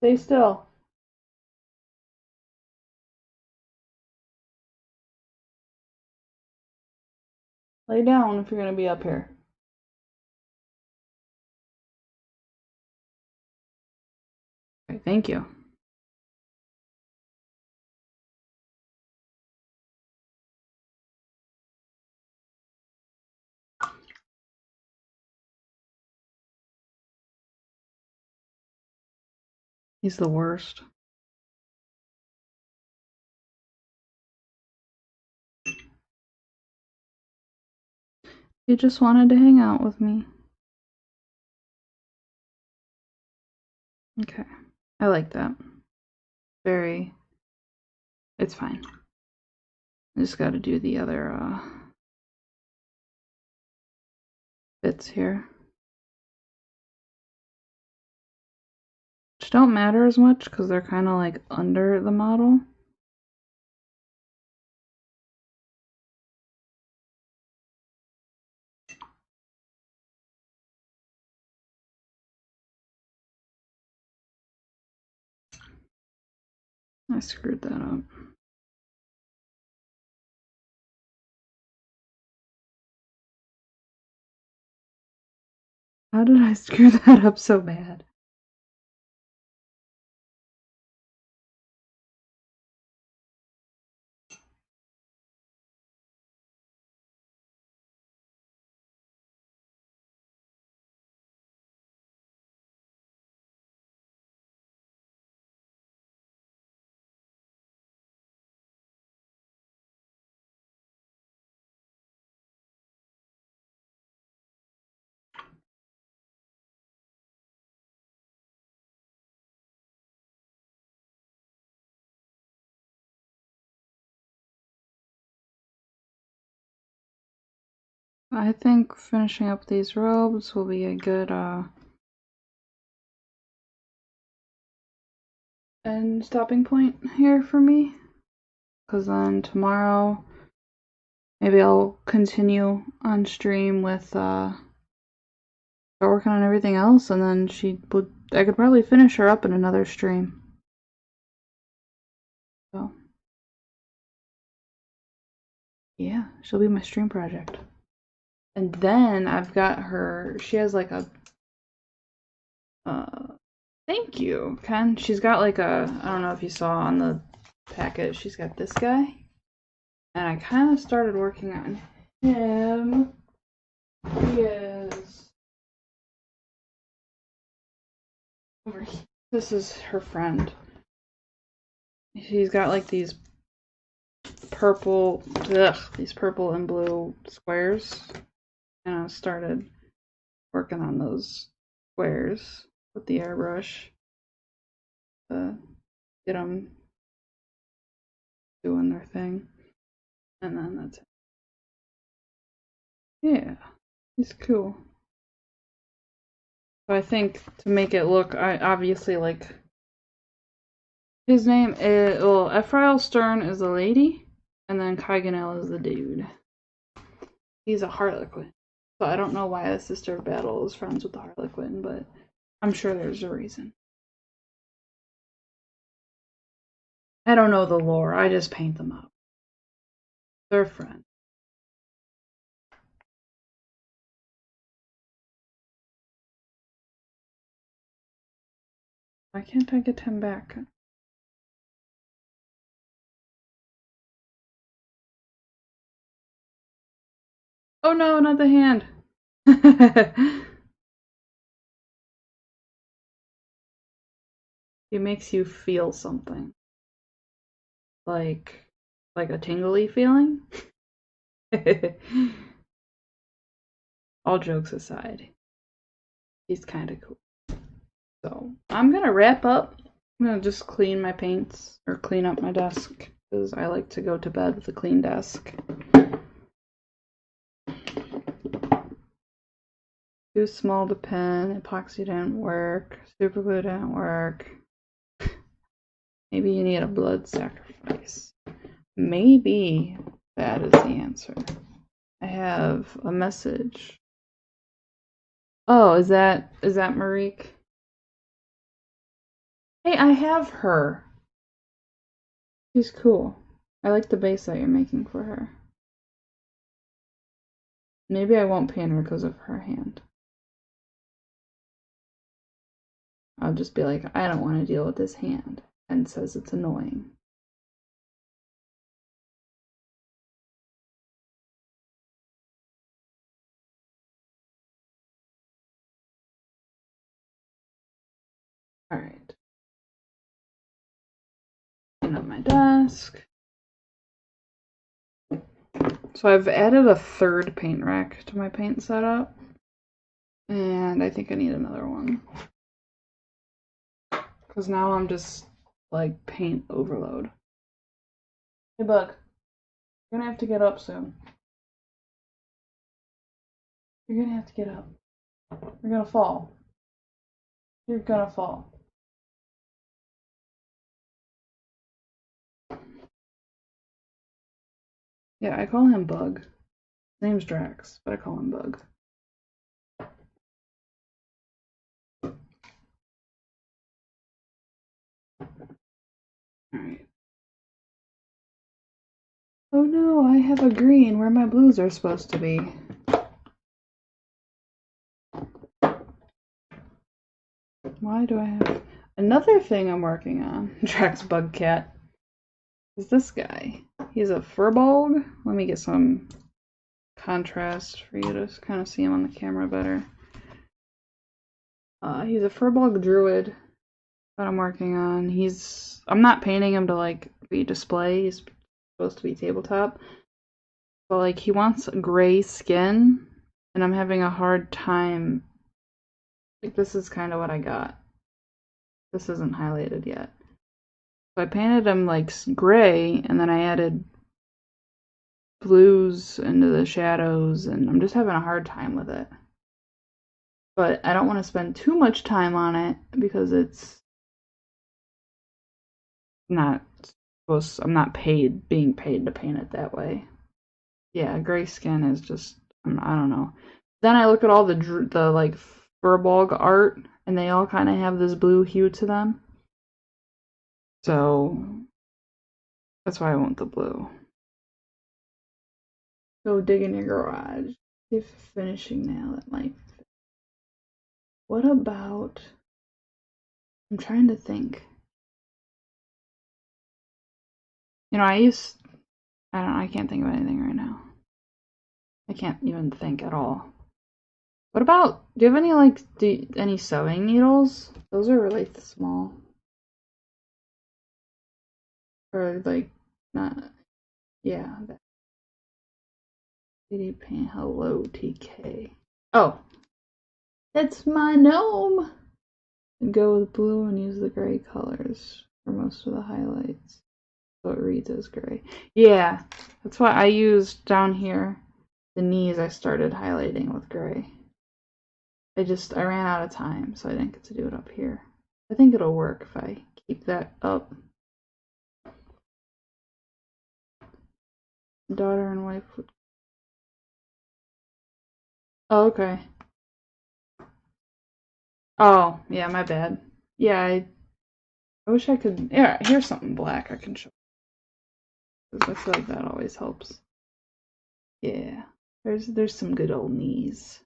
Stay still. Lay down if you're going to be up here. Okay, thank you. He's the worst. He just wanted to hang out with me. Okay. I like that. It's fine. I just gotta do the other bits here. Which don't matter as much because they're kind of like under the model. I screwed that up. How did I screw that up so bad? I think finishing up these robes will be a good end stopping point here for me. Because then tomorrow maybe I'll continue on stream with start working on everything else, and then I could probably finish her up in another stream. So, yeah, she'll be my stream project. And then I've got her, she has like a, thank you, Ken. She's got like a, I don't know if you saw on the packet, she's got this guy. And I kind of started working on him. He is over here. This is her friend. She's got like these purple and blue squares. And I started working on those squares with the airbrush to get them doing their thing. And then that's it. Yeah, he's cool. So I think to make it look, obviously, like, his name is, well, Ephrael Stern is the lady, and then Kaiganel is the dude. He's a Harlequin. So I don't know why the Sister of Battle is friends with the Harlequin, but I'm sure there's a reason. I don't know the lore, I just paint them up. They're friends. Why can't I get him back? Oh no, not the hand! It makes you feel something. Like a tingly feeling? All jokes aside, he's kind of cool. So I'm gonna wrap up. I'm gonna just clean my paints, or clean up my desk, because I like to go to bed with a clean desk. Too small to pen, epoxy didn't work, super glue didn't work. Maybe you need a blood sacrifice. Maybe that is the answer. I have a message. Oh, is that Marique? Hey, I have her. She's cool. I like the base that you're making for her. Maybe I won't paint her because of her hand. I'll just be like, I don't want to deal with this hand, and says it's annoying. Alright. Clean up my desk. So I've added a third paint rack to my paint setup. And I think I need another one. Because now I'm just like paint overload. Hey Bug, you're gonna have to get up soon. You're gonna have to get up. You're gonna fall. You're gonna fall. Yeah, I call him Bug. His name's Drax, but I call him Bug. Alright. Oh no, I have a green where my blues are supposed to be. Why do I have... Another thing I'm working on, Drax Bug Cat, is this guy. He's a furbolg. Let me get some contrast for you to kind of see him on the camera better. He's a furbolg druid that I'm working on. I'm not painting him to like be display. He's supposed to be tabletop. But like he wants gray skin, and I'm having a hard time. Like this is kind of what I got. This isn't highlighted yet. So I painted him like gray, and then I added blues into the shadows, and I'm just having a hard time with it. But I don't want to spend too much time on it because it's not supposed. I'm not being paid to paint it that way. Yeah, gray skin is just, I don't know. Then I look at all the like Furbolg art, and they all kind of have this blue hue to them. So that's why I want the blue. Go dig in your garage. See if finishing nail that might fit. What about, I'm trying to think. You know, I can't think of anything right now. I can't even think at all. What about, do you have any, like, any sewing needles? Those are really small. Or, like, not, yeah. Kitty paint, hello, TK. Oh, it's my gnome! Go with blue and use the gray colors for most of the highlights. So it reads as gray. Yeah, that's why I used down here, the knees I started highlighting with gray. I ran out of time, so I didn't get to do it up here. I think it'll work if I keep that up. Daughter and wife would. Oh, okay. Oh, yeah, my bad. Yeah, I wish I could. Yeah, here's something black I can show. Because I feel like that always helps. Yeah, there's some good old knees.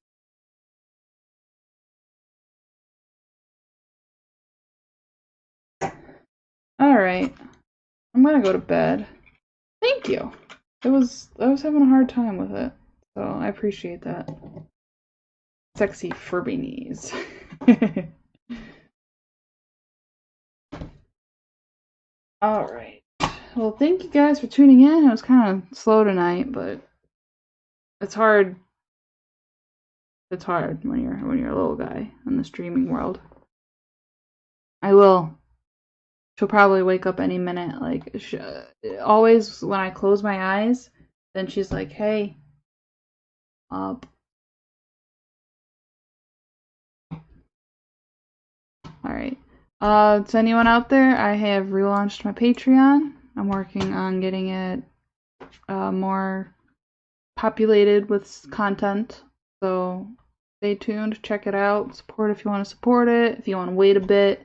All right, I'm gonna go to bed. Thank you. I was having a hard time with it, so I appreciate that. Sexy Furby knees. All right. Well, thank you guys for tuning in. It was kind of slow tonight, but it's hard. It's hard when you're a little guy in the streaming world. She'll probably wake up any minute. Like always when I close my eyes, then she's like, "Hey, up." All right. To anyone out there, I have relaunched my Patreon. I'm working on getting it more populated with content. So stay tuned, check it out, support if you want to support it. If you want to wait a bit,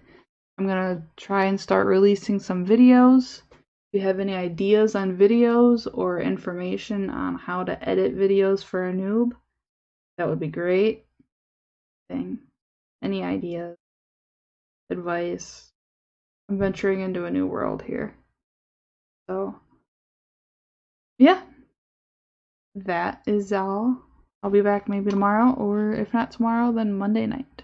I'm going to try and start releasing some videos. If you have any ideas on videos or information on how to edit videos for a noob, that would be great. Any ideas, advice? I'm venturing into a new world here. So, yeah, that is all. I'll be back maybe tomorrow, or if not tomorrow, then Monday night.